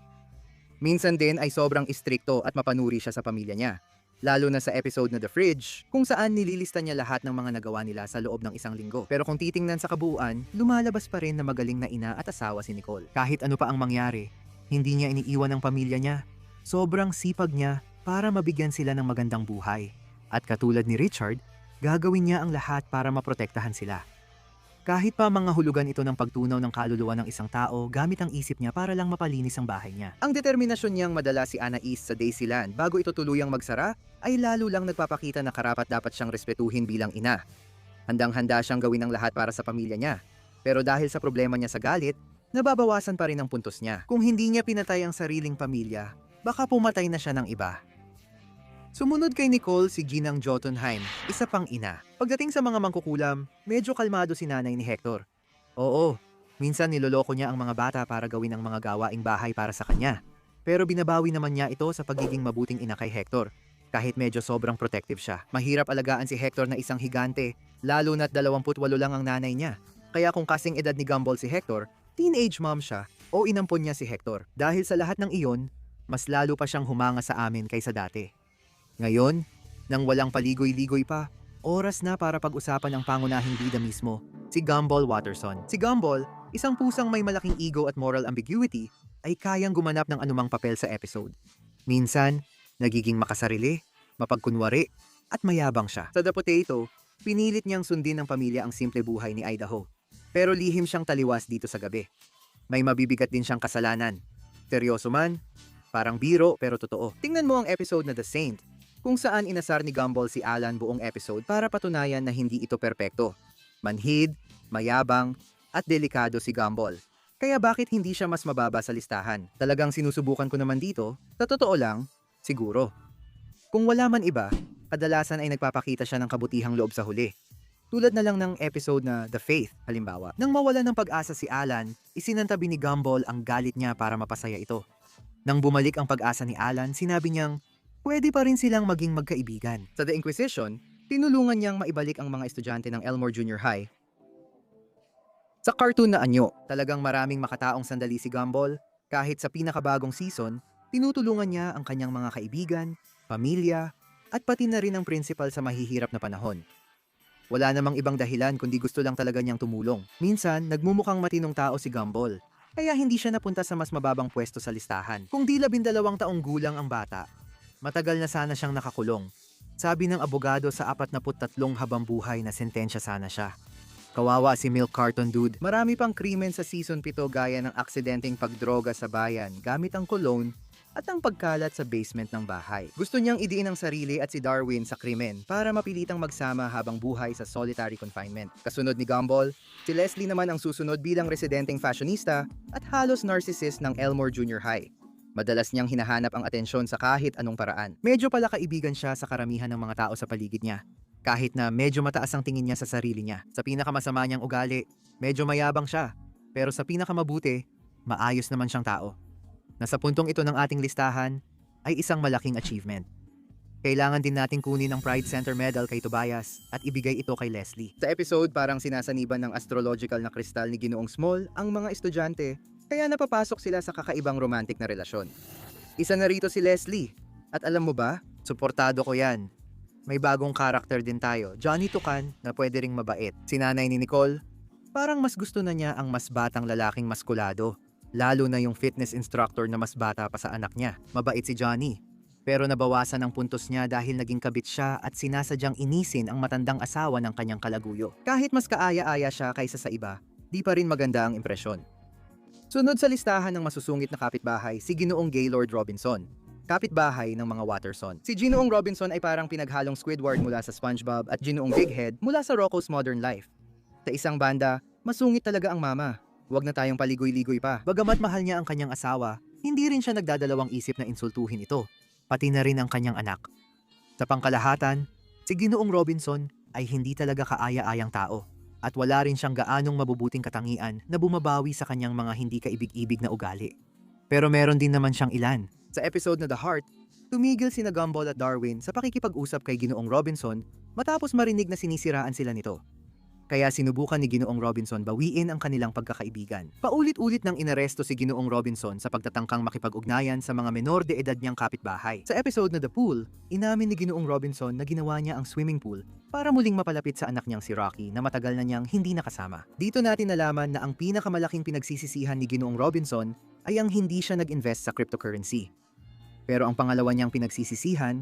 Minsan din ay sobrang istrikto at mapanuri siya sa pamilya niya. Lalo na sa episode na The Fridge, kung saan nililista niya lahat ng mga nagawa nila sa loob ng 1 linggo. Pero kung titingnan sa kabuuan, lumalabas pa rin na magaling na ina at asawa si Nicole. Kahit ano pa ang mangyari, hindi niya iniiwan ang pamilya niya. Sobrang sipag niya para mabigyan sila ng magandang buhay. At katulad ni Richard, gagawin niya ang lahat para maprotektahan sila. Kahit pa mga hulugan ito ng pagtunaw ng kaluluwa ng isang tao gamit ang isip niya para lang mapalinis ang bahay niya. Ang determinasyon niyang madala si Anais sa Daisyland bago ito tuluyang magsara ay lalo lang nagpapakita na karapat-dapat siyang respetuhin bilang ina. Handang-handa siyang gawin ang lahat para sa pamilya niya. Pero dahil sa problema niya sa galit, nababawasan pa rin ang puntos niya. Kung hindi niya pinatay ang sariling pamilya, baka pumatay na siya ng iba. Sumunod kay Nicole si Ginang Jotunheim, isa pang ina. Pagdating sa mga mangkukulam, medyo kalmado si nanay ni Hector. Oo, minsan niloloko niya ang mga bata para gawin ang mga gawaing bahay para sa kanya. Pero binabawi naman niya ito sa pagiging mabuting ina kay Hector. Kahit medyo sobrang protective siya. Mahirap alagaan si Hector na isang higante, lalo na't 28 lang ang nanay niya. Kaya kung kasing edad ni Gumball si Hector, teenage mom siya o inampon niya si Hector. Dahil sa lahat ng iyon, mas lalo pa siyang humanga sa amin kaysa dati. Ngayon, nang walang paligoy-ligoy pa, oras na para pag-usapan ang pangunahing bida mismo, si Gumball Watterson. Si Gumball, isang pusang may malaking ego at moral ambiguity, ay kayang gumanap ng anumang papel sa episode. Minsan, nagiging makasarili, mapagkunwari, at mayabang siya. Sa The Potato, pinilit niyang sundin ng pamilya ang simple buhay ni Idaho. Pero lihim siyang taliwas dito sa gabi. May mabibigat din siyang kasalanan. Seryoso man, parang biro pero totoo. Tingnan mo ang episode na The Saint, kung saan inasar ni Gumball si Alan buong episode para patunayan na hindi ito perpekto. Manhid, mayabang, at delikado si Gumball. Kaya bakit hindi siya mas mababa sa listahan? Talagang sinusubukan ko naman dito, sa totoo lang, siguro. Kung wala man iba, kadalasan ay nagpapakita siya ng kabutihang loob sa huli. Tulad na lang ng episode na The Faith, halimbawa. Nang mawala ng pag-asa si Alan, isinantabi ni Gumball ang galit niya para mapasaya ito. Nang bumalik ang pag-asa ni Alan, sinabi niyang, pwede pa rin silang maging magkaibigan. Sa The Inquisition, tinulungan niyang maibalik ang mga estudyante ng Elmore Junior High. Sa cartoon na anyo, talagang maraming makataong sandali si Gumball. Kahit sa pinakabagong season, tinutulungan niya ang kanyang mga kaibigan, pamilya, at pati na rin ang principal sa mahihirap na panahon. Wala namang ibang dahilan kundi gusto lang talaga niyang tumulong. Minsan, nagmumukhang matinong tao si Gumball, kaya hindi siya napunta sa mas mababang pwesto sa listahan. Kung di 12 taong gulang ang bata, matagal na sana siyang nakakulong. Sabi ng abogado sa 43 habang buhay na sentensya sana siya. Kawawa si Milk Carton Dude. Marami pang krimen sa season 7 gaya ng aksidenteng pagdroga sa bayan gamit ang cologne at ang pagkalat sa basement ng bahay. Gusto niyang idiin ang sarili at si Darwin sa krimen para mapilitang magsama habang buhay sa solitary confinement. Kasunod ni Gumball, si Leslie naman ang susunod bilang residenteng fashionista at halos narcissist ng Elmore Junior High. Madalas niyang hinahanap ang atensyon sa kahit anong paraan. Medyo pala kaibigan siya sa karamihan ng mga tao sa paligid niya. Kahit na medyo mataas ang tingin niya sa sarili niya. Sa pinakamasama niyang ugali, medyo mayabang siya. Pero sa pinakamabuti, maayos naman siyang tao. Nasa puntong ito ng ating listahan ay isang malaking achievement. Kailangan din nating kunin ang Pride Center Medal kay Tobias at ibigay ito kay Leslie. Sa episode, parang sinasaniban ng astrological na kristal ni Ginoong Small ang mga estudyante, kaya napapasok sila sa kakaibang romantic na relasyon. Isa na rito si Leslie. At alam mo ba, suportado ko yan. May bagong karakter din tayo, Johnny Tucan, na pwede ring mabait. Si nanay ni Nicole, parang mas gusto na niya ang mas batang lalaking maskulado. Lalo na yung fitness instructor na mas bata pa sa anak niya. Mabait si Johnny. Pero nabawasan ang puntos niya dahil naging kabit siya at sinasadyang inisin ang matandang asawa ng kanyang kalaguyo. Kahit mas kaaya-aya siya kaysa sa iba, di pa rin maganda ang impresyon. Sunod sa listahan ng masusungit na kapitbahay, si Ginoong Gaylord Robinson. Kapitbahay ng mga Watterson. Si Ginoong Robinson ay parang pinaghalong Squidward mula sa SpongeBob at Ginoong Big Head mula sa Rocko's Modern Life. Sa isang banda, masungit talaga ang mama. Huwag na tayong paligoy-ligoy pa. Bagamat mahal niya ang kanyang asawa, hindi rin siya nagdadalawang isip na insultuhin ito, pati na rin ang kanyang anak. Sa pangkalahatan, si Ginoong Robinson ay hindi talaga kaaya-ayang tao at wala rin siyang gaanong mabubuting katangian na bumabawi sa kanyang mga hindi kaibig-ibig na ugali. Pero meron din naman siyang ilan. Sa episode na The Heart, tumigil sina Gumball at Darwin sa pakikipag-usap kay Ginoong Robinson matapos marinig na sinisiraan sila nito. Kaya sinubukan ni Ginoong Robinson bawiin ang kanilang pagkakaibigan. Paulit-ulit nang inaresto si Ginoong Robinson sa pagtatangkang makipag-ugnayan sa mga menor de edad niyang kapitbahay. Sa episode na The Pool, inamin ni Ginoong Robinson na ginawa niya ang swimming pool para muling mapalapit sa anak niyang si Rocky na matagal na niyang hindi nakasama. Dito natin nalaman na ang pinakamalaking pinagsisisihan ni Ginoong Robinson ay ang hindi siya nag-invest sa cryptocurrency. Pero ang pangalawa niyang pinagsisisihan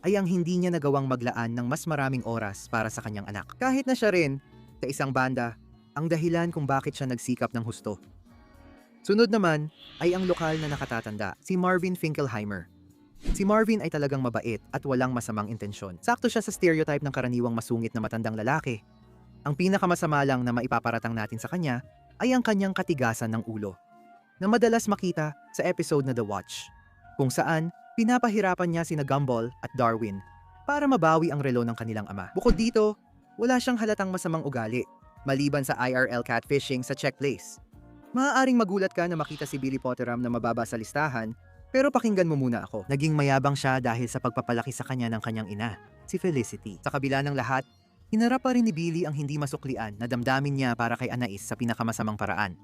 ay ang hindi niya nagawang maglaan ng mas maraming oras para sa kanyang anak. Kahit na siya rin, sa isang banda, ang dahilan kung bakit siya nagsikap ng husto. Sunod naman ay ang lokal na nakatatanda, si Marvin Finkelheimer. Si Marvin ay talagang mabait at walang masamang intensyon. Sakto siya sa stereotype ng karaniwang masungit na matandang lalaki. Ang pinakamasama lang na maipaparatang natin sa kanya ay ang kanyang katigasan ng ulo, na madalas makita sa episode na The Watch, kung saan Pinapahirapan niya sina Gumball at Darwin para mabawi ang relo ng kanilang ama. Bukod dito, wala siyang halatang masamang ugali, maliban sa IRL catfishing sa Czech Place. Maaaring magulat ka na makita si Billy Potteram na mababa sa listahan, pero pakinggan mo muna ako. Naging mayabang siya dahil sa pagpapalaki sa kanya ng kanyang ina, si Felicity. Sa kabila ng lahat, hinarap pa rin ni Billy ang hindi masuklian na damdamin niya para kay Anais sa pinakamasamang paraan.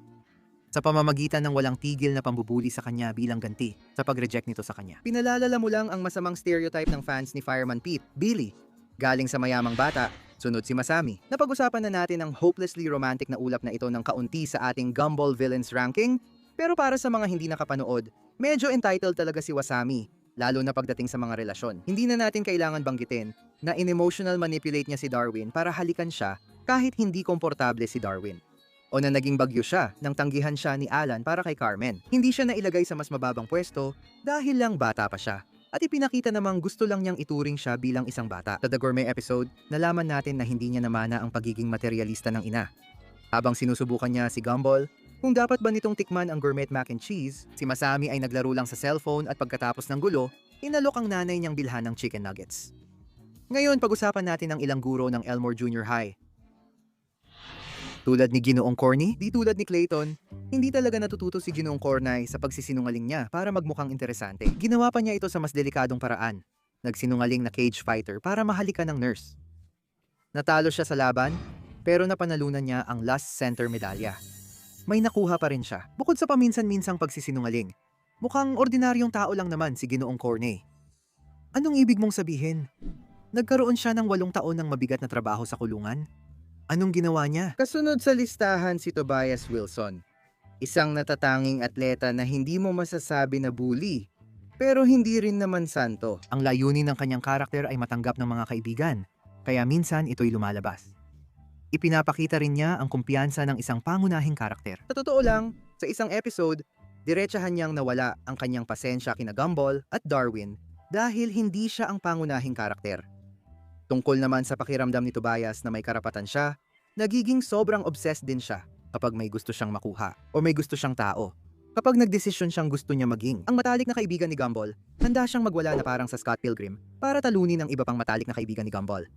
Sa pamamagitan ng walang tigil na pambubuli sa kanya bilang ganti sa pag-reject nito sa kanya. Pinalalala mo lang ang masamang stereotype ng fans ni Fireman Pete, Billy. Galing sa mayamang bata, sunod si Masami. Napag-usapan na natin ang hopelessly romantic na ulap na ito ng kaunti sa ating Gumball Villains ranking, pero para sa mga hindi nakapanood, medyo entitled talaga si Wasami, lalo na pagdating sa mga relasyon. Hindi na natin kailangan banggitin na in-emotional manipulate niya si Darwin para halikan siya kahit hindi komportable si Darwin. O na naging bagyo siya nang tanggihan siya ni Alan para kay Carmen. Hindi siya nailagay sa mas mababang pwesto dahil lang bata pa siya. At ipinakita namang gusto lang niyang ituring siya bilang isang bata. Sa The Gourmet episode, nalaman natin na hindi niya namana ang pagiging materialista ng ina. Habang sinusubukan niya si Gumball, kung dapat ba nitong tikman ang gourmet mac and cheese, si Masami ay naglaro lang sa cellphone at pagkatapos ng gulo, inalok ang nanay niyang bilhan ng chicken nuggets. Ngayon, pag-usapan natin ang ilang guro ng Elmore Junior High. Tulad ni Ginoong Corny, di tulad ni Clayton, hindi talaga natututo si Ginoong Corny sa pagsisinungaling niya para magmukhang interesante. Ginawa pa niya ito sa mas delikadong paraan. Nagsinungaling na cage fighter para mahalikan ng nurse. Natalo siya sa laban, pero napanalunan niya ang last center medalya. May nakuha pa rin siya. Bukod sa paminsan-minsang pagsisinungaling, mukhang ordinaryong tao lang naman si Ginoong Corny. Anong ibig mong sabihin? Nagkaroon siya ng 8 taon ng mabigat na trabaho sa kulungan? Anong ginawa niya? Kasunod sa listahan si Tobias Wilson. Isang natatanging atleta na hindi mo masasabi na bully, pero hindi rin naman santo. Ang layunin ng kanyang karakter ay matanggap ng mga kaibigan, kaya minsan ito'y lumalabas. Ipinapakita rin niya ang kumpiyansa ng isang pangunahing karakter. Sa totoo lang, sa isang episode, diretsahan niyang nawala ang kanyang pasensya kina Gumball at Darwin dahil hindi siya ang pangunahing karakter. Tungkol naman sa pakiramdam ni Tobias na may karapatan siya, nagiging sobrang obsessed din siya kapag may gusto siyang makuha o may gusto siyang tao. Kapag nagdesisyon siyang gusto niya maging ang matalik na kaibigan ni Gumball, handa siyang magwala na parang sa Scott Pilgrim para talunin ang iba pang matalik na kaibigan ni Gumball.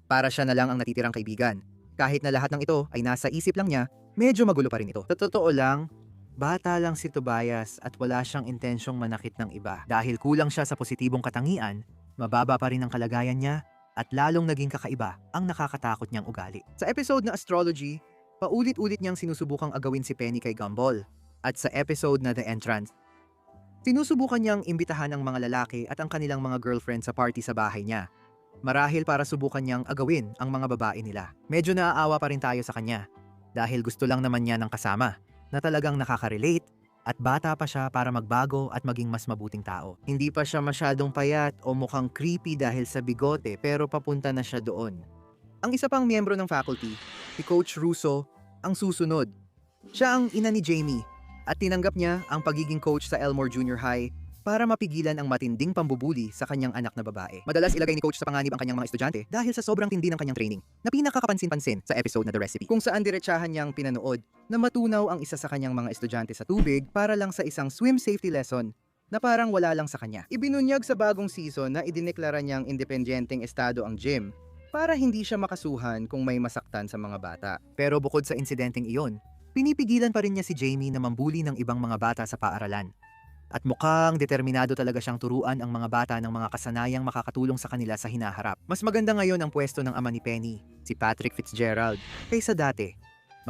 Para siya na lang ang natitirang kaibigan. Kahit na lahat ng ito ay nasa isip lang niya, medyo magulo pa rin ito. Sa totoo lang, bata lang si Tobias at wala siyang intensyong manakit ng iba. Dahil kulang siya sa positibong katangian, mababa pa rin ang kalagayan niya at lalong naging kakaiba ang nakakatakot niyang ugali. Sa episode na Astrology, paulit-ulit niyang sinusubukang agawin si Penny kay Gumball. At sa episode na The Entrance, sinusubukan niyang imbitahan ang mga lalaki at ang kanilang mga girlfriend sa party sa bahay niya. Marahil para subukan niyang agawin ang mga babae nila. Medyo naaawa pa rin tayo sa kanya dahil gusto lang naman niya ng kasama na talagang nakaka-relate at bata pa siya para magbago at maging mas mabuting tao. Hindi pa siya masyadong payat o mukhang creepy dahil sa bigote pero papunta na siya doon. Ang isa pang miyembro ng faculty, si Coach Russo, ang susunod. Siya ang ina ni Jamie at tinanggap niya ang pagiging coach sa Elmore Junior High para mapigilan ang matinding pambubuli sa kanyang anak na babae. Madalas ilagay ni coach sa panganib ang kanyang mga estudyante dahil sa sobrang tindi ng kanyang training na pinakakapansin-pansin sa episode na The Recipe, kung saan diretsahan niyang pinanood na matunaw ang isa sa kanyang mga estudyante sa tubig para lang sa isang swim safety lesson na parang wala lang sa kanya. Ibinunyag sa bagong season na idineklara niyang independenteng estado ang gym para hindi siya makasuhan kung may masaktan sa mga bata. Pero bukod sa insidenteng iyon, pinipigilan pa rin niya si Jamie na mambuli ng ibang mga bata sa paaralan. At mukhang determinado talaga siyang turuan ang mga bata ng mga kasanayang makakatulong sa kanila sa hinaharap. Mas maganda ngayon ang pwesto ng ama ni Penny, si Patrick Fitzgerald, kaysa dati.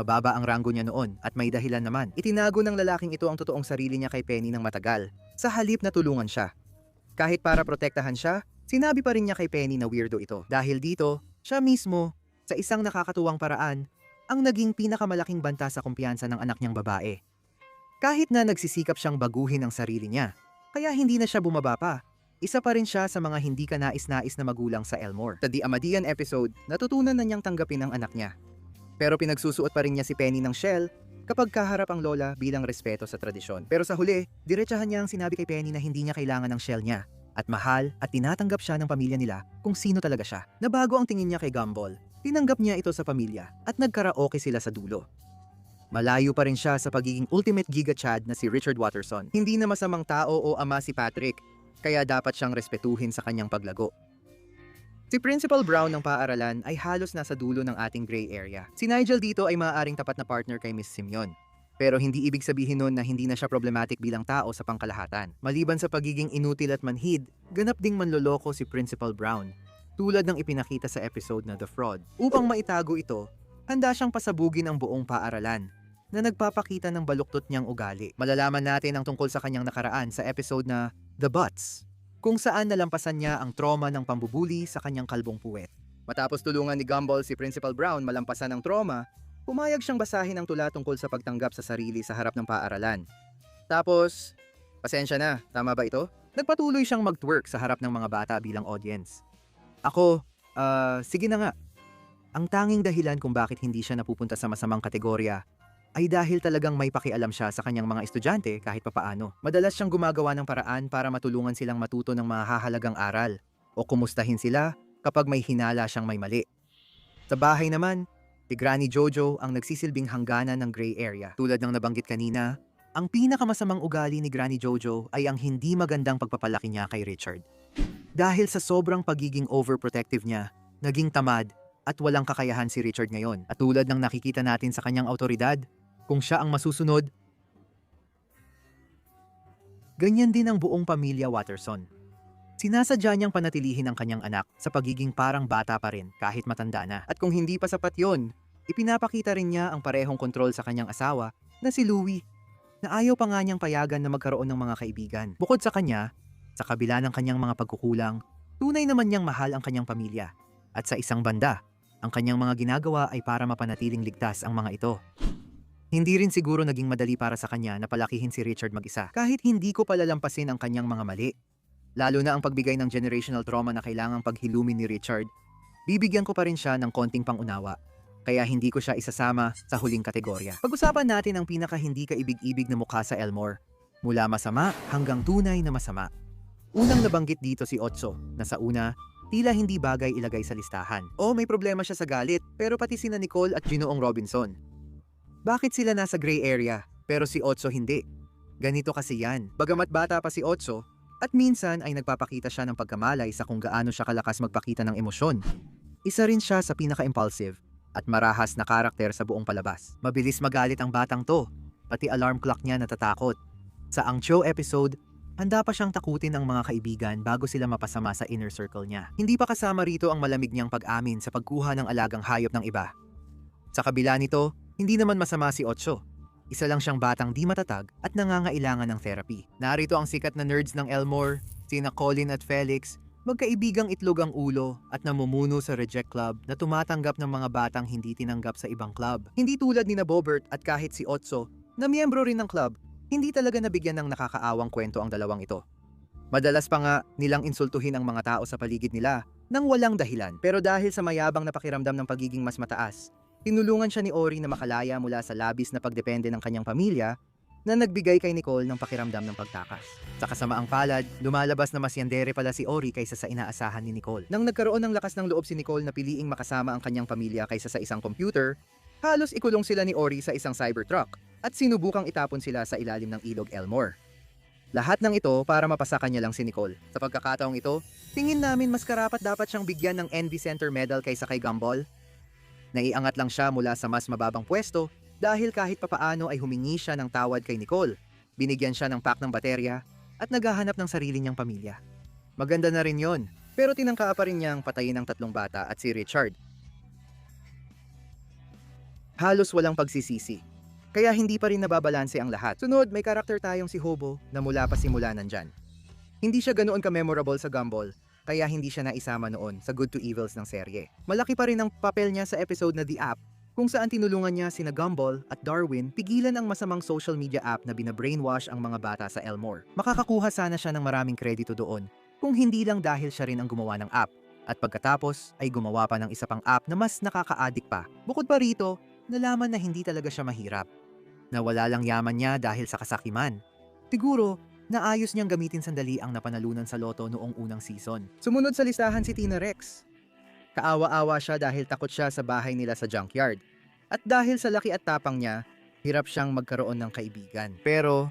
Mababa ang ranggo niya noon at may dahilan naman. Itinago ng lalaking ito ang totoong sarili niya kay Penny ng matagal, sa halip na tulungan siya. Kahit para protektahan siya, sinabi pa rin niya kay Penny na weirdo ito. Dahil dito, siya mismo, sa isang nakakatuwang paraan, ang naging pinakamalaking banta sa kumpiyansa ng anak niyang babae. Kahit na nagsisikap siyang baguhin ang sarili niya, kaya hindi na siya bumaba pa. Isa pa rin siya sa mga hindi ka nais-nais na magulang sa Elmore. Sa The Amadian episode, natutunan na niyang tanggapin ang anak niya. Pero pinagsusuot pa rin niya si Penny ng shell kapag kaharap ang lola bilang respeto sa tradisyon. Pero sa huli, diretsahan niya ang sinabi kay Penny na hindi niya kailangan ng shell niya. At mahal at tinatanggap siya ng pamilya nila kung sino talaga siya. Nabago ang tingin niya kay Gumball. Tinanggap niya ito sa pamilya at nagkaraoke sila sa dulo. Malayo pa rin siya sa pagiging ultimate giga chad na si Richard Watterson. Hindi na masamang tao o ama si Patrick, kaya dapat siyang respetuhin sa kanyang paglago. Si Principal Brown ng paaralan ay halos nasa dulo ng ating gray area. Si Nigel dito ay maaaring tapat na partner kay Miss Simeon. Pero hindi ibig sabihin nun na hindi na siya problematic bilang tao sa pangkalahatan. Maliban sa pagiging inutil at manhid, ganap ding manloloko si Principal Brown, tulad ng ipinakita sa episode na The Fraud. Upang maitago ito, handa siyang pasabugin ang buong paaralan na nagpapakita ng baluktot niyang ugali. Malalaman natin ang tungkol sa kanyang nakaraan sa episode na The Butts, kung saan nalampasan niya ang trauma ng pambubuli sa kanyang kalbong puwet. Matapos tulungan ni Gumball si Principal Brown malampasan ang trauma, pumayag siyang basahin ang tula tungkol sa pagtanggap sa sarili sa harap ng paaralan. Tapos, pasensya na, tama ba ito? Nagpatuloy siyang mag-twerk sa harap ng mga bata bilang audience. Ako, sige na nga. Ang tanging dahilan kung bakit hindi siya napupunta sa masamang kategorya ay dahil talagang may pakialam siya sa kanyang mga estudyante kahit papaano. Madalas siyang gumagawa ng paraan para matulungan silang matuto ng mahahalagang aral o kumustahin sila kapag may hinala siyang may mali. Sa bahay naman, si Granny Jojo ang nagsisilbing hangganan ng gray area. Tulad ng nabanggit kanina, ang pinakamasamang ugali ni Granny Jojo ay ang hindi magandang pagpapalaki niya kay Richard. Dahil sa sobrang pagiging overprotective niya, naging tamad at walang kakayahan si Richard ngayon. At tulad ng nakikita natin sa kanyang autoridad, kung siya ang masusunod, ganyan din ang buong pamilya Watterson. Sinasadya niyang panatilihin ang kanyang anak sa pagiging parang bata pa rin kahit matanda na. At kung hindi pa sapat yon, ipinapakita rin niya ang parehong kontrol sa kanyang asawa na si Louie, na ayaw pa nga niyang payagan na magkaroon ng mga kaibigan. Bukod sa kanya, sa kabila ng kanyang mga pagkukulang, tunay naman niyang mahal ang kanyang pamilya. At sa isang banda, ang kanyang mga ginagawa ay para mapanatiling ligtas ang mga ito. Hindi rin siguro naging madali para sa kanya na palakihin si Richard mag-isa kahit hindi ko palalampasin ang kanyang mga mali. Lalo na ang pagbigay ng generational trauma na kailangang paghilumin ni Richard, bibigyan ko pa rin siya ng konting pangunawa. Kaya hindi ko siya isasama sa huling kategorya. Pag-usapan natin ang pinaka hindi kaibig-ibig na mukha sa Elmore, mula masama hanggang tunay na masama. Unang nabanggit dito si Otso, na sa una, tila hindi bagay ilagay sa listahan. O may problema siya sa galit, pero pati sina Nicole at Ginoong Robinson. Bakit sila nasa gray area, pero si Otso hindi? Ganito kasi yan. Bagamat bata pa si Otso, at minsan ay nagpapakita siya ng pagkamalay sa kung gaano siya kalakas magpakita ng emosyon. Isa rin siya sa pinaka-impulsive at marahas na karakter sa buong palabas. Mabilis magalit ang batang to, pati alarm clock niya natatakot. Sa Ang Cho episode, handa pa siyang takutin ang mga kaibigan bago sila mapasama sa inner circle niya. Hindi pa kasama rito ang malamig niyang pag-amin sa pagkuha ng alagang hayop ng iba. Sa kabila nito, hindi naman masama si Otso. Isa lang siyang batang di matatag at nangangailangan ng therapy. Narito ang sikat na nerds ng Elmore, sina Colin at Felix, magkaibigang itlog ang ulo at namumuno sa Reject Club na tumatanggap ng mga batang hindi tinanggap sa ibang club. Hindi tulad ni na Bobert at kahit si Otso, na miyembro rin ng club, hindi talaga nabigyan ng nakakaawang kwento ang dalawang ito. Madalas pa nga nilang insultuhin ang mga tao sa paligid nila nang walang dahilan. Pero dahil sa mayabang na pakiramdam ng pagiging mas mataas, tinulungan siya ni Ori na makalaya mula sa labis na pagdepende ng kanyang pamilya na nagbigay kay Nicole ng pakiramdam ng pagtakas. Sa kasamaang palad, lumalabas na mas yandere pala si Ori kaysa sa inaasahan ni Nicole. Nang nagkaroon ng lakas ng loob si Nicole na piliing makasama ang kanyang pamilya kaysa sa isang computer, halos ikulong sila ni Ori sa isang Cybertruck at sinubukang itapon sila sa ilalim ng ilog Elmore. Lahat ng ito para mapasa kanya lang si Nicole. Sa pagkakataong ito, tingin namin mas karapat dapat siyang bigyan ng Envy Center Medal kaysa kay Gumball. Naiangat lang siya mula sa mas mababang pwesto dahil kahit papaano ay humingi siya ng tawad kay Nicole, binigyan siya ng pack ng baterya at naghahanap ng sarili niyang pamilya. Maganda na rin yon, pero tinangka pa rin niyang patayin ang 3 bata at si Richard. Halos walang pagsisisi, kaya hindi pa rin nababalanse ang lahat. Sunod, may karakter tayong si Hobo na mula pa simula nandyan. Hindi siya ganoon ka-memorable sa Gumball, kaya hindi siya naisama noon sa Good to Evils ng serye. Malaki pa rin ang papel niya sa episode na The App, kung saan tinulungan niya sina Gumball at Darwin pigilan ang masamang social media app na binabrainwash ang mga bata sa Elmore. Makakakuha sana siya ng maraming kredito doon, kung hindi lang dahil siya rin ang gumawa ng app, at pagkatapos ay gumawa pa ng isa pang app na mas nakaka-addict pa. Bukod pa rito, nalaman na hindi talaga siya mahirap. Nawala lang yaman niya dahil sa kasakiman. Siguro, naayos niyang gamitin sandali ang napanalunan sa loto noong unang season. Sumunod sa listahan si Tina Rex. Kaawa-awa siya dahil takot siya sa bahay nila sa junkyard. At dahil sa laki at tapang niya, hirap siyang magkaroon ng kaibigan. Pero,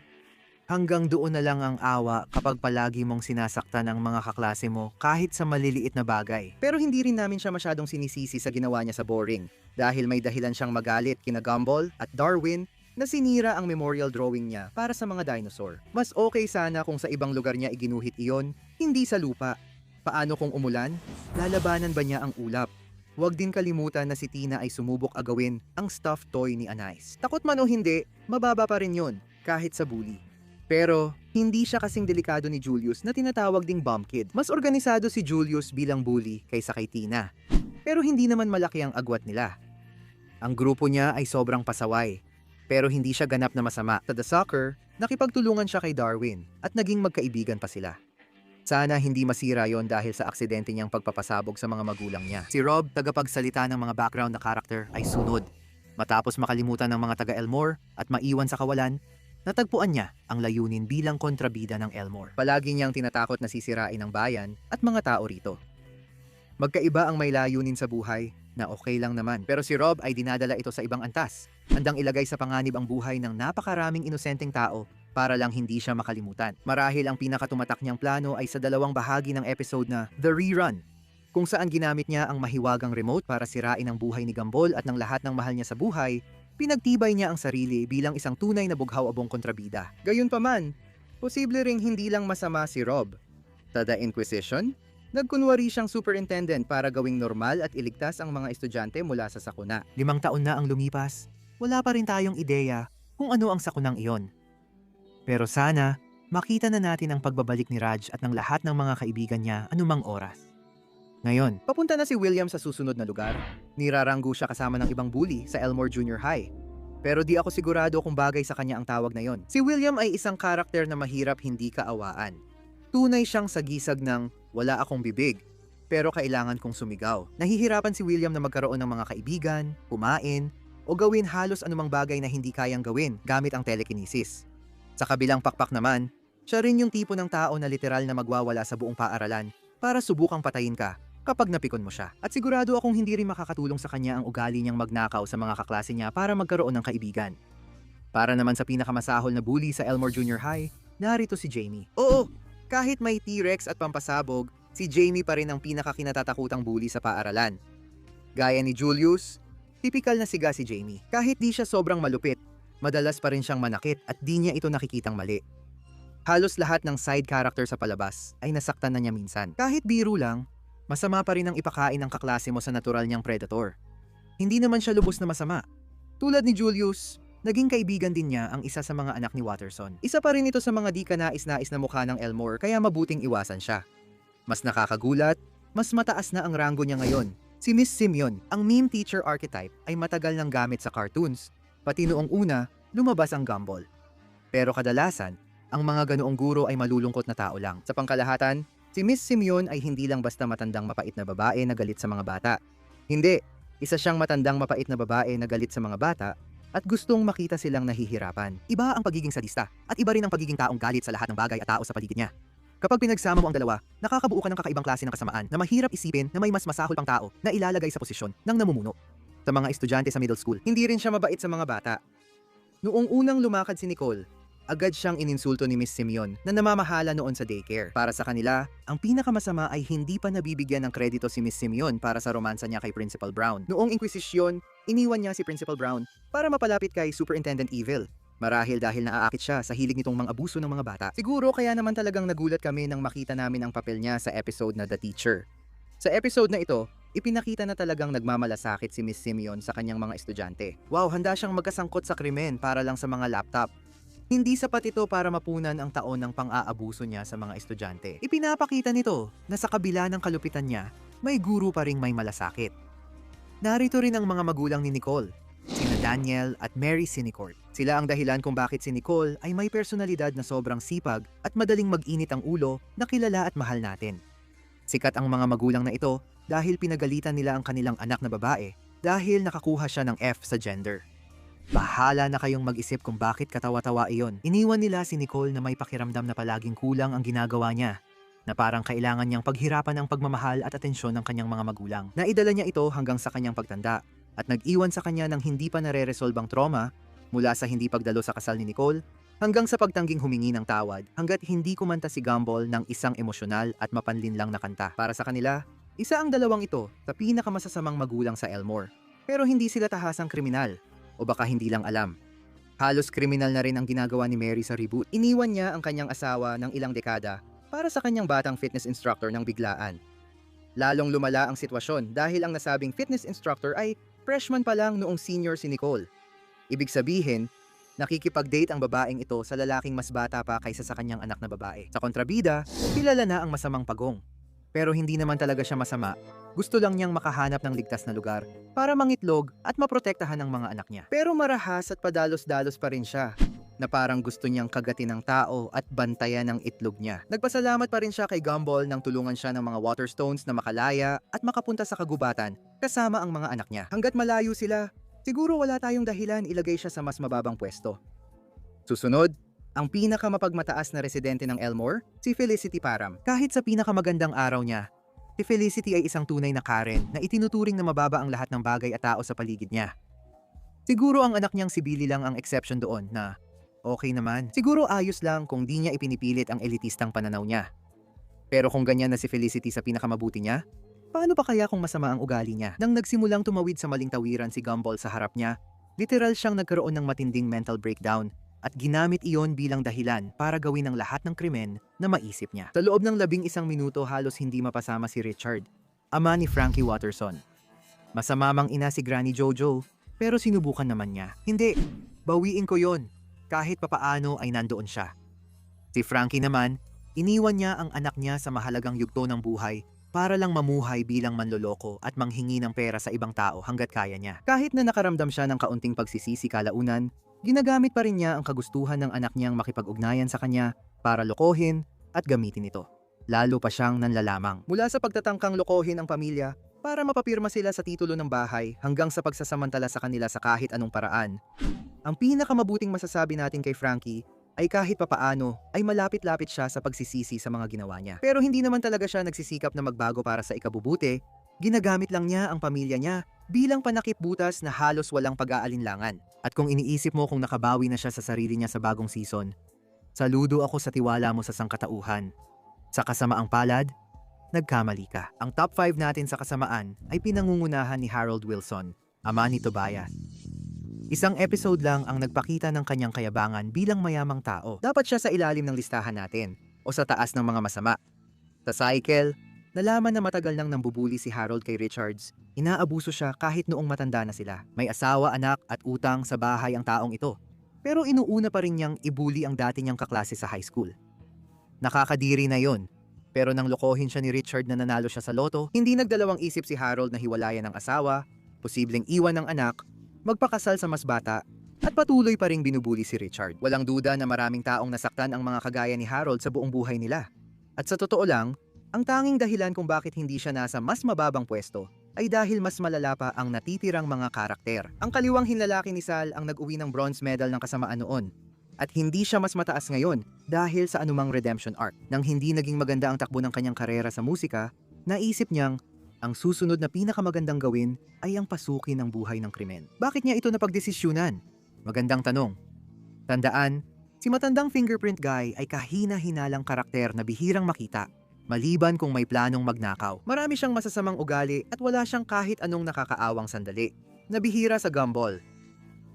Hanggang doon na lang ang awa kapag palagi mong sinasaktan ang mga kaklase mo kahit sa maliliit na bagay. Pero hindi rin namin siya masyadong sinisisi sa ginawa niya sa boring dahil may dahilan siyang magalit kina Gumball at Darwin na sinira ang memorial drawing niya para sa mga dinosaur. Mas okay sana kung sa ibang lugar niya iginuhit iyon, hindi sa lupa. Paano kung umulan? Lalabanan ba niya ang ulap? Huwag din kalimutan na si Tina ay sumubok agawin ang stuffed toy ni Anais. Takot man o hindi, mababa pa rin yun kahit sa bully. Pero, hindi siya kasing delikado ni Julius na tinatawag ding bomb kid. Mas organisado si Julius bilang bully kaysa kay Tina. Pero hindi naman malaki ang agwat nila. Ang grupo niya ay sobrang pasaway. Pero hindi siya ganap na masama. Sa The Soccer, nakipagtulungan siya kay Darwin at naging magkaibigan pa sila. Sana hindi masira yon dahil sa aksidente niyang pagpapasabog sa mga magulang niya. Si Rob, tagapagsalita ng mga background na karakter, ay sunod. Matapos makalimutan ng mga taga-Elmore at maiwan sa kawalan, natagpuan niya ang layunin bilang kontrabida ng Elmore. Palagi niyang tinatakot na sisirain ang bayan at mga tao rito. Magkaiba ang may layunin sa buhay na okay lang naman. Pero si Rob ay dinadala ito sa ibang antas. Handang ilagay sa panganib ang buhay ng napakaraming inosenteng tao para lang hindi siya makalimutan. Marahil ang pinakatumatak niyang plano ay sa dalawang bahagi ng episode na The Rerun, kung saan ginamit niya ang mahiwagang remote para sirain ang buhay ni Gumball at ng lahat ng mahal niya sa buhay. Pinagtibay niya ang sarili bilang isang tunay na bughaw-abong kontrabida. Gayunpaman, posible ring hindi lang masama si Rob. Sa The Inquisition, nagkunwari siyang superintendent para gawing normal at iligtas ang mga estudyante mula sa sakuna. 5 taon na ang lumipas, wala pa rin tayong ideya kung ano ang sakunang iyon. Pero sana, makita na natin ang pagbabalik ni Raj at ng lahat ng mga kaibigan niya anumang oras. Ngayon, papunta na si William sa susunod na lugar. Niraranggo siya kasama ng ibang bully sa Elmore Junior High. Pero di ako sigurado kung bagay sa kanya ang tawag na yon. Si William ay isang karakter na mahirap hindi kaawaan. Tunay siyang sagisag ng wala akong bibig, pero kailangan kong sumigaw. Nahihirapan si William na magkaroon ng mga kaibigan, kumain, o gawin halos anumang bagay na hindi kayang gawin gamit ang telekinesis. Sa kabilang pakpak naman, siya rin yung tipo ng tao na literal na magwawala sa buong paaralan para subukang patayin ka kapag napikon mo siya. At sigurado akong hindi rin makakatulong sa kanya ang ugali niyang magnakaw sa mga kaklase niya para magkaroon ng kaibigan. Para naman sa pinakamasahol na bully sa Elmore Junior High, narito si Jamie. Oo, kahit may T-Rex at pampasabog, si Jamie pa rin ang pinakakinatatakutang bully sa paaralan. Gaya ni Julius, tipikal na siga si Jamie. Kahit di siya sobrang malupit, madalas pa rin siyang manakit at di niya ito nakikitang mali. Halos lahat ng side character sa palabas ay nasaktan na niya minsan. Kahit biro lang, masama pa rin ang ipakain ng kaklase mo sa natural niyang predator. Hindi naman siya lubos na masama. Tulad ni Julius, naging kaibigan din niya ang isa sa mga anak ni Watterson. Isa pa rin ito sa mga di kanais-nais na mukha ng Elmore kaya mabuting iwasan siya. Mas nakakagulat, mas mataas na ang ranggo niya ngayon. Si Miss Simeon, ang meme teacher archetype ay matagal nang gamit sa cartoons. Pati noong una, lumabas ang Gumball. Pero kadalasan, ang mga ganoong guro ay malulungkot na tao lang. Sa pangkalahatan, si Miss Simeon ay hindi lang basta matandang mapait na babae na galit sa mga bata. Hindi, isa siyang matandang mapait na babae na galit sa mga bata at gustong makita silang nahihirapan. Iba ang pagiging sadista at iba rin ang pagiging taong galit sa lahat ng bagay at tao sa paligid niya. Kapag pinagsama mo ang dalawa, nakakabuo ka ng kakaibang klase ng kasamaan na mahirap isipin na may mas masahol pang tao na ilalagay sa posisyon ng namumuno. Sa mga estudyante sa middle school, hindi rin siya mabait sa mga bata. Noong unang lumakad si Nicole, agad siyang ininsulto ni Miss Simeon na namamahala noon sa daycare. Para sa kanila, ang pinakamasama ay hindi pa nabibigyan ng kredito si Miss Simeon para sa romansa niya kay Principal Brown. Noong Inquisition, iniwan niya si Principal Brown para mapalapit kay Superintendent Evil. Marahil dahil naaakit siya sa hilig nitong mga abuso ng mga bata. Siguro kaya naman talagang nagulat kami nang makita namin ang papel niya sa episode na The Teacher. Sa episode na ito, ipinakita na talagang nagmamalasakit si Miss Simeon sa kanyang mga estudyante. Wow, handa siyang magkasangkot sa krimen para lang sa mga laptop. Hindi sapat ito para mapunan ang taon ng pang-aabuso niya sa mga estudyante. Ipinapakita nito na sa kabila ng kalupitan niya, may guro pa ring may malasakit. Narito rin ang mga magulang ni Nicole, sina Daniel at Mary Sinicourt. Sila ang dahilan kung bakit si Nicole ay may personalidad na sobrang sipag at madaling mag-init ang ulo na kilala at mahal natin. Sikat ang mga magulang na ito dahil pinagalitan nila ang kanilang anak na babae dahil nakakuha siya ng F sa gender. Bahala na kayong mag-isip kung bakit katawa-tawa iyon. Iniwan nila si Nicole na may pakiramdam na palaging kulang ang ginagawa niya, na parang kailangan niyang paghirapan ang pagmamahal at atensyon ng kanyang mga magulang. Naidala niya ito hanggang sa kanyang pagtanda at nag-iwan sa kanya ng hindi pa nare-resolbang trauma mula sa hindi pagdalo sa kasal ni Nicole Hanggang sa pagtangging humingi ng tawad hanggat hindi kumanta si Gumball ng isang emosyonal at mapanlinlang na kanta. Para sa kanila, isa ang dalawang ito sa pinakamasasamang magulang sa Elmore. Pero hindi sila tahasang kriminal, o baka hindi lang alam. Halos kriminal na rin ang ginagawa ni Mary sa reboot. Iniwan niya ang kanyang asawa ng ilang dekada para sa kanyang batang fitness instructor ng biglaan. Lalong lumala ang sitwasyon dahil ang nasabing fitness instructor ay freshman pa lang noong senior si Nicole. Ibig sabihin, nakikipag-date ang babaeng ito sa lalaking mas bata pa kaysa sa kanyang anak na babae. Sa kontrabida, kilala na ang masamang pagong. Pero hindi naman talaga siya masama. Gusto lang niyang makahanap ng ligtas na lugar para mangitlog at maprotektahan ang mga anak niya. Pero marahas at padalos-dalos pa rin siya, na parang gusto niyang kagatin ng tao at bantayan ang itlog niya. Nagpasalamat pa rin siya kay Gumball nang tulungan siya ng mga Waterstones na makalaya at makapunta sa kagubatan kasama ang mga anak niya. Hanggat malayo sila, siguro wala tayong dahilan ilagay siya sa mas mababang pwesto. Susunod, ang pinakamapagmataas na residente ng Elmore, si Felicity Parham. Kahit sa pinakamagandang araw niya, si Felicity ay isang tunay na Karen na itinuturing na mababa ang lahat ng bagay at tao sa paligid niya. Siguro ang anak niyang si Billy lang ang exception doon na okay naman. Siguro ayos lang kung di niya ipinipilit ang elitistang pananaw niya. Pero kung ganyan na si Felicity sa pinakamabuti niya, paano pa kaya kung masama ang ugali niya? Nang nagsimulang tumawid sa maling tawiran si Gumball sa harap niya, literal siyang nagkaroon ng matinding mental breakdown at ginamit iyon bilang dahilan para gawin ang lahat ng krimen na maisip niya. Sa loob ng 11 minuto halos hindi mapasama si Richard, ama ni Frankie Watterson. Masama mang ina si Granny Jojo, pero sinubukan naman niya. Hindi, bawiin ko yon. Kahit papaano ay nandoon siya. Si Frankie naman, iniwan niya ang anak niya sa mahalagang yugto ng buhay para lang mamuhay bilang manloloko at manghingi ng pera sa ibang tao hanggat kaya niya. Kahit na nakaramdam siya ng kaunting pagsisisi kalaunan, ginagamit pa rin niya ang kagustuhan ng anak niyang makipag-ugnayan sa kanya para lokohin at gamitin ito. Lalo pa siyang nanlalamang. Mula sa pagtatangkang lokohin ang pamilya para mapapirma sila sa titulo ng bahay hanggang sa pagsasamantala sa kanila sa kahit anong paraan. Ang pinakamabuting masasabi natin kay Frankie ay kahit papaano ay malapit-lapit siya sa pagsisisi sa mga ginawa niya. Pero hindi naman talaga siya nagsisikap na magbago para sa ikabubuti, ginagamit lang niya ang pamilya niya bilang panakip-butas na halos walang pag-aalinlangan. At kung iniisip mo kung nakabawi na siya sa sarili niya sa bagong season, saludo ako sa tiwala mo sa sangkatauhan. Sa kasamaang palad, nagkamali ka. Ang top 5 natin sa kasamaan ay pinangungunahan ni Harold Wilson, ama ni Tobias. Isang episode lang ang nagpakita ng kanyang kayabangan bilang mayamang tao. Dapat siya sa ilalim ng listahan natin o sa taas ng mga masama. Sa cycle, nalaman na matagal nang nambubuli si Harold kay Richards. Inaabuso siya kahit noong matanda na sila. May asawa, anak at utang sa bahay ang taong ito. Pero inuuna pa rin niyang ibuli ang dati niyang kaklase sa high school. Nakakadiri na yon. Pero nang lokohin siya ni Richard na nanalo siya sa loto, hindi nagdalawang isip si Harold na hiwalayan ng asawa, posibleng iwan ng anak, magpakasal sa mas bata, at patuloy pa ring binubuli si Richard. Walang duda na maraming taong nasaktan ang mga kagaya ni Harold sa buong buhay nila. At sa totoo lang, ang tanging dahilan kung bakit hindi siya nasa mas mababang pwesto ay dahil mas malala pa ang natitirang mga karakter. Ang kaliwanghing lalaki ni Sal ang nag-uwi ng bronze medal ng kasamaan noon. At hindi siya mas mataas ngayon dahil sa anumang redemption arc. Nang hindi naging maganda ang takbo ng kanyang karera sa musika, naisip niyang ang susunod na pinakamagandang gawin ay ang pasukin ang buhay ng krimen. Bakit niya ito napagdesisyunan? Magandang tanong. Tandaan, si matandang fingerprint guy ay kahina-hinalang karakter na bihirang makita, maliban kung may planong magnakaw. Marami siyang masasamang ugali at wala siyang kahit anong nakakaawang sandali. Nabihira sa Gumball.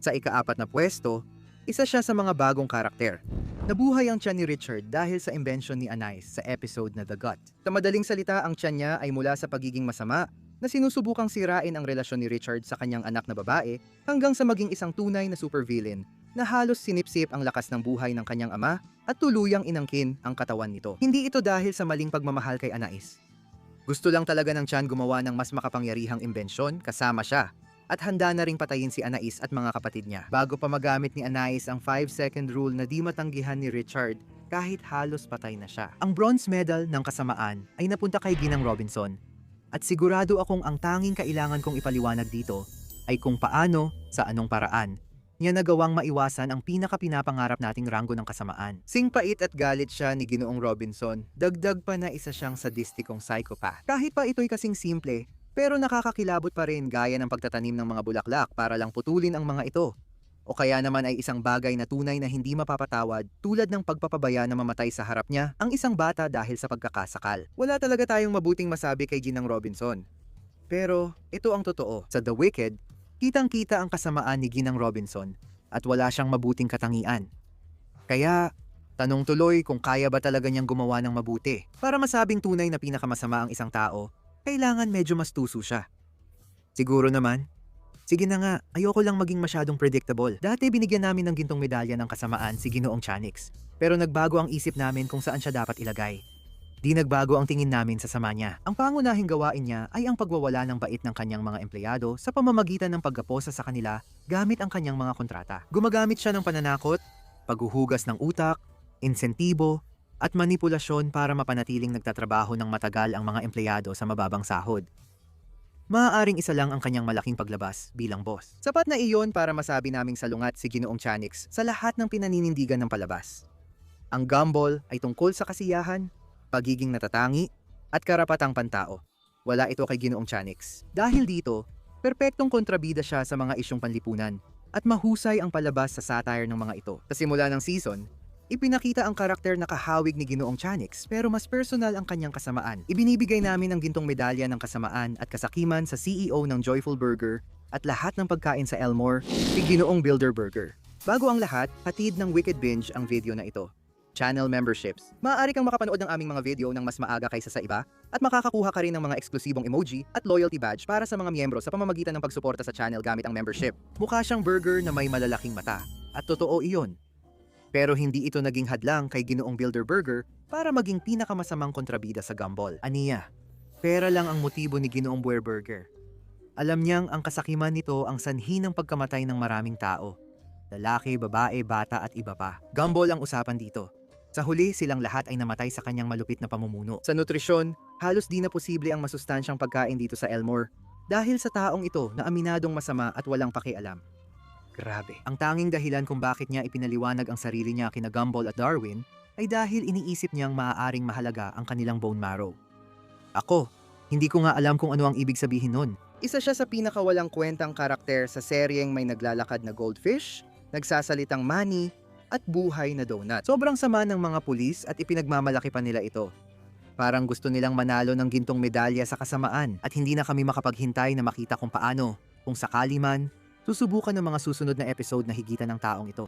Sa ika-4 na pwesto, isa siya sa mga bagong karakter. Nabuhay ang tiyan ni Richard dahil sa invention ni Anais sa episode na The Gut. Sa madaling salita, ang tiyan niya ay mula sa pagiging masama na sinusubukang sirain ang relasyon ni Richard sa kanyang anak na babae hanggang sa maging isang tunay na supervillain na halos sinipsip ang lakas ng buhay ng kanyang ama at tuluyang inangkin ang katawan nito. Hindi ito dahil sa maling pagmamahal kay Anais. Gusto lang talaga ng tiyan gumawa ng mas makapangyarihang imbensyon kasama siya at handa na ring patayin si Anais at mga kapatid niya. Bago pa magamit ni Anais ang 5-second rule na di matanggihan ni Richard kahit halos patay na siya. Ang bronze medal ng kasamaan ay napunta kay Ginang Robinson at sigurado akong ang tanging kailangan kong ipaliwanag dito ay kung paano, sa anong paraan, niya nagawang maiwasan ang pinaka-pinapangarap nating ranggo ng kasamaan. Singpait at galit siya ni Ginoong Robinson, dagdag pa na isa siyang sadistikong psychopath. Kahit pa ito'y kasing simple, pero nakakakilabot pa rin gaya ng pagtatanim ng mga bulaklak para lang putulin ang mga ito. O kaya naman ay isang bagay na tunay na hindi mapapatawad tulad ng pagpapabaya na mamatay sa harap niya ang isang bata dahil sa pagkakasakal. Wala talaga tayong mabuting masabi kay Ginang Robinson. Pero ito ang totoo. Sa The Wicked, kitang-kita ang kasamaan ni Ginang Robinson at wala siyang mabuting katangian. Kaya, tanong tuloy kung kaya ba talaga niyang gumawa ng mabuti. Para masabing tunay na pinakamasama ang isang tao, kailangan medyo mas tuso siya. Siguro naman, sige na nga, ayoko lang maging masyadong predictable. Dati binigyan namin ng gintong medalya ng kasamaan si Ginoong Chanix. Pero nagbago ang isip namin kung saan siya dapat ilagay. Di nagbago ang tingin namin sa sama niya. Ang pangunahing gawain niya ay ang pagwawala ng bait ng kanyang mga empleyado sa pamamagitan ng paggaposa sa kanila gamit ang kanyang mga kontrata. Gumagamit siya ng pananakot, paghuhugas ng utak, insentibo, at manipulasyon para mapanatiling nagtatrabaho ng matagal ang mga empleyado sa mababang sahod. Maaaring isa lang ang kanyang malaking paglabas bilang boss. Sapat na iyon para masabi naming salungat si Ginoong Chanix sa lahat ng pinaninindigan ng palabas. Ang Gumball ay tungkol sa kasiyahan, pagiging natatangi, at karapatang pantao. Wala ito kay Ginoong Chanix. Dahil dito, perpektong kontrabida siya sa mga isyong panlipunan at mahusay ang palabas sa satire ng mga ito. Sa simula ng season, ipinakita ang karakter na kahawig ni Ginoong Chanix pero mas personal ang kanyang kasamaan. Ibinibigay namin ang gintong medalya ng kasamaan at kasakiman sa CEO ng Joyful Burger at lahat ng pagkain sa Elmore, si Ginoong Bilderberger. Bago ang lahat, hatid ng Wicked Binge ang video na ito. Channel memberships. Maaari kang makapanood ng aming mga video ng mas maaga kaysa sa iba at makakakuha ka rin ng mga eksklusibong emoji at loyalty badge para sa mga miyembro sa pamamagitan ng pagsuporta sa channel gamit ang membership. Mukha siyang burger na may malalaking mata. At totoo iyon. Pero hindi ito naging hadlang kay Ginoong Bilderberger para maging pinakamasamang kontrabida sa Gumball. Aniya, pera lang ang motibo ni Ginoong Bilderberger. Alam niyang ang kasakiman nito ang sanhi ng pagkamatay ng maraming tao. Lalaki, babae, bata at iba pa. Gumball ang usapan dito. Sa huli, silang lahat ay namatay sa kanyang malupit na pamumuno. Sa nutrisyon, halos di na posible ang masustansyang pagkain dito sa Elmore dahil sa taong ito na aminadong masama at walang pakialam. Grabe. Ang tanging dahilan kung bakit niya ipinaliwanag ang sarili niya kina Gumball at Darwin ay dahil iniisip niyang maaaring mahalaga ang kanilang bone marrow. Ako, hindi ko nga alam kung ano ang ibig sabihin nun. Isa siya sa pinakawalang kwentang karakter sa seryeng may naglalakad na goldfish, nagsasalitang money, at buhay na donut. Sobrang sama ng mga pulis at ipinagmamalaki pa nila ito. Parang gusto nilang manalo ng gintong medalya sa kasamaan at hindi na kami makapaghintay na makita kung paano, kung sakali man, susubukan ng mga susunod na episode na higitan ng taong ito.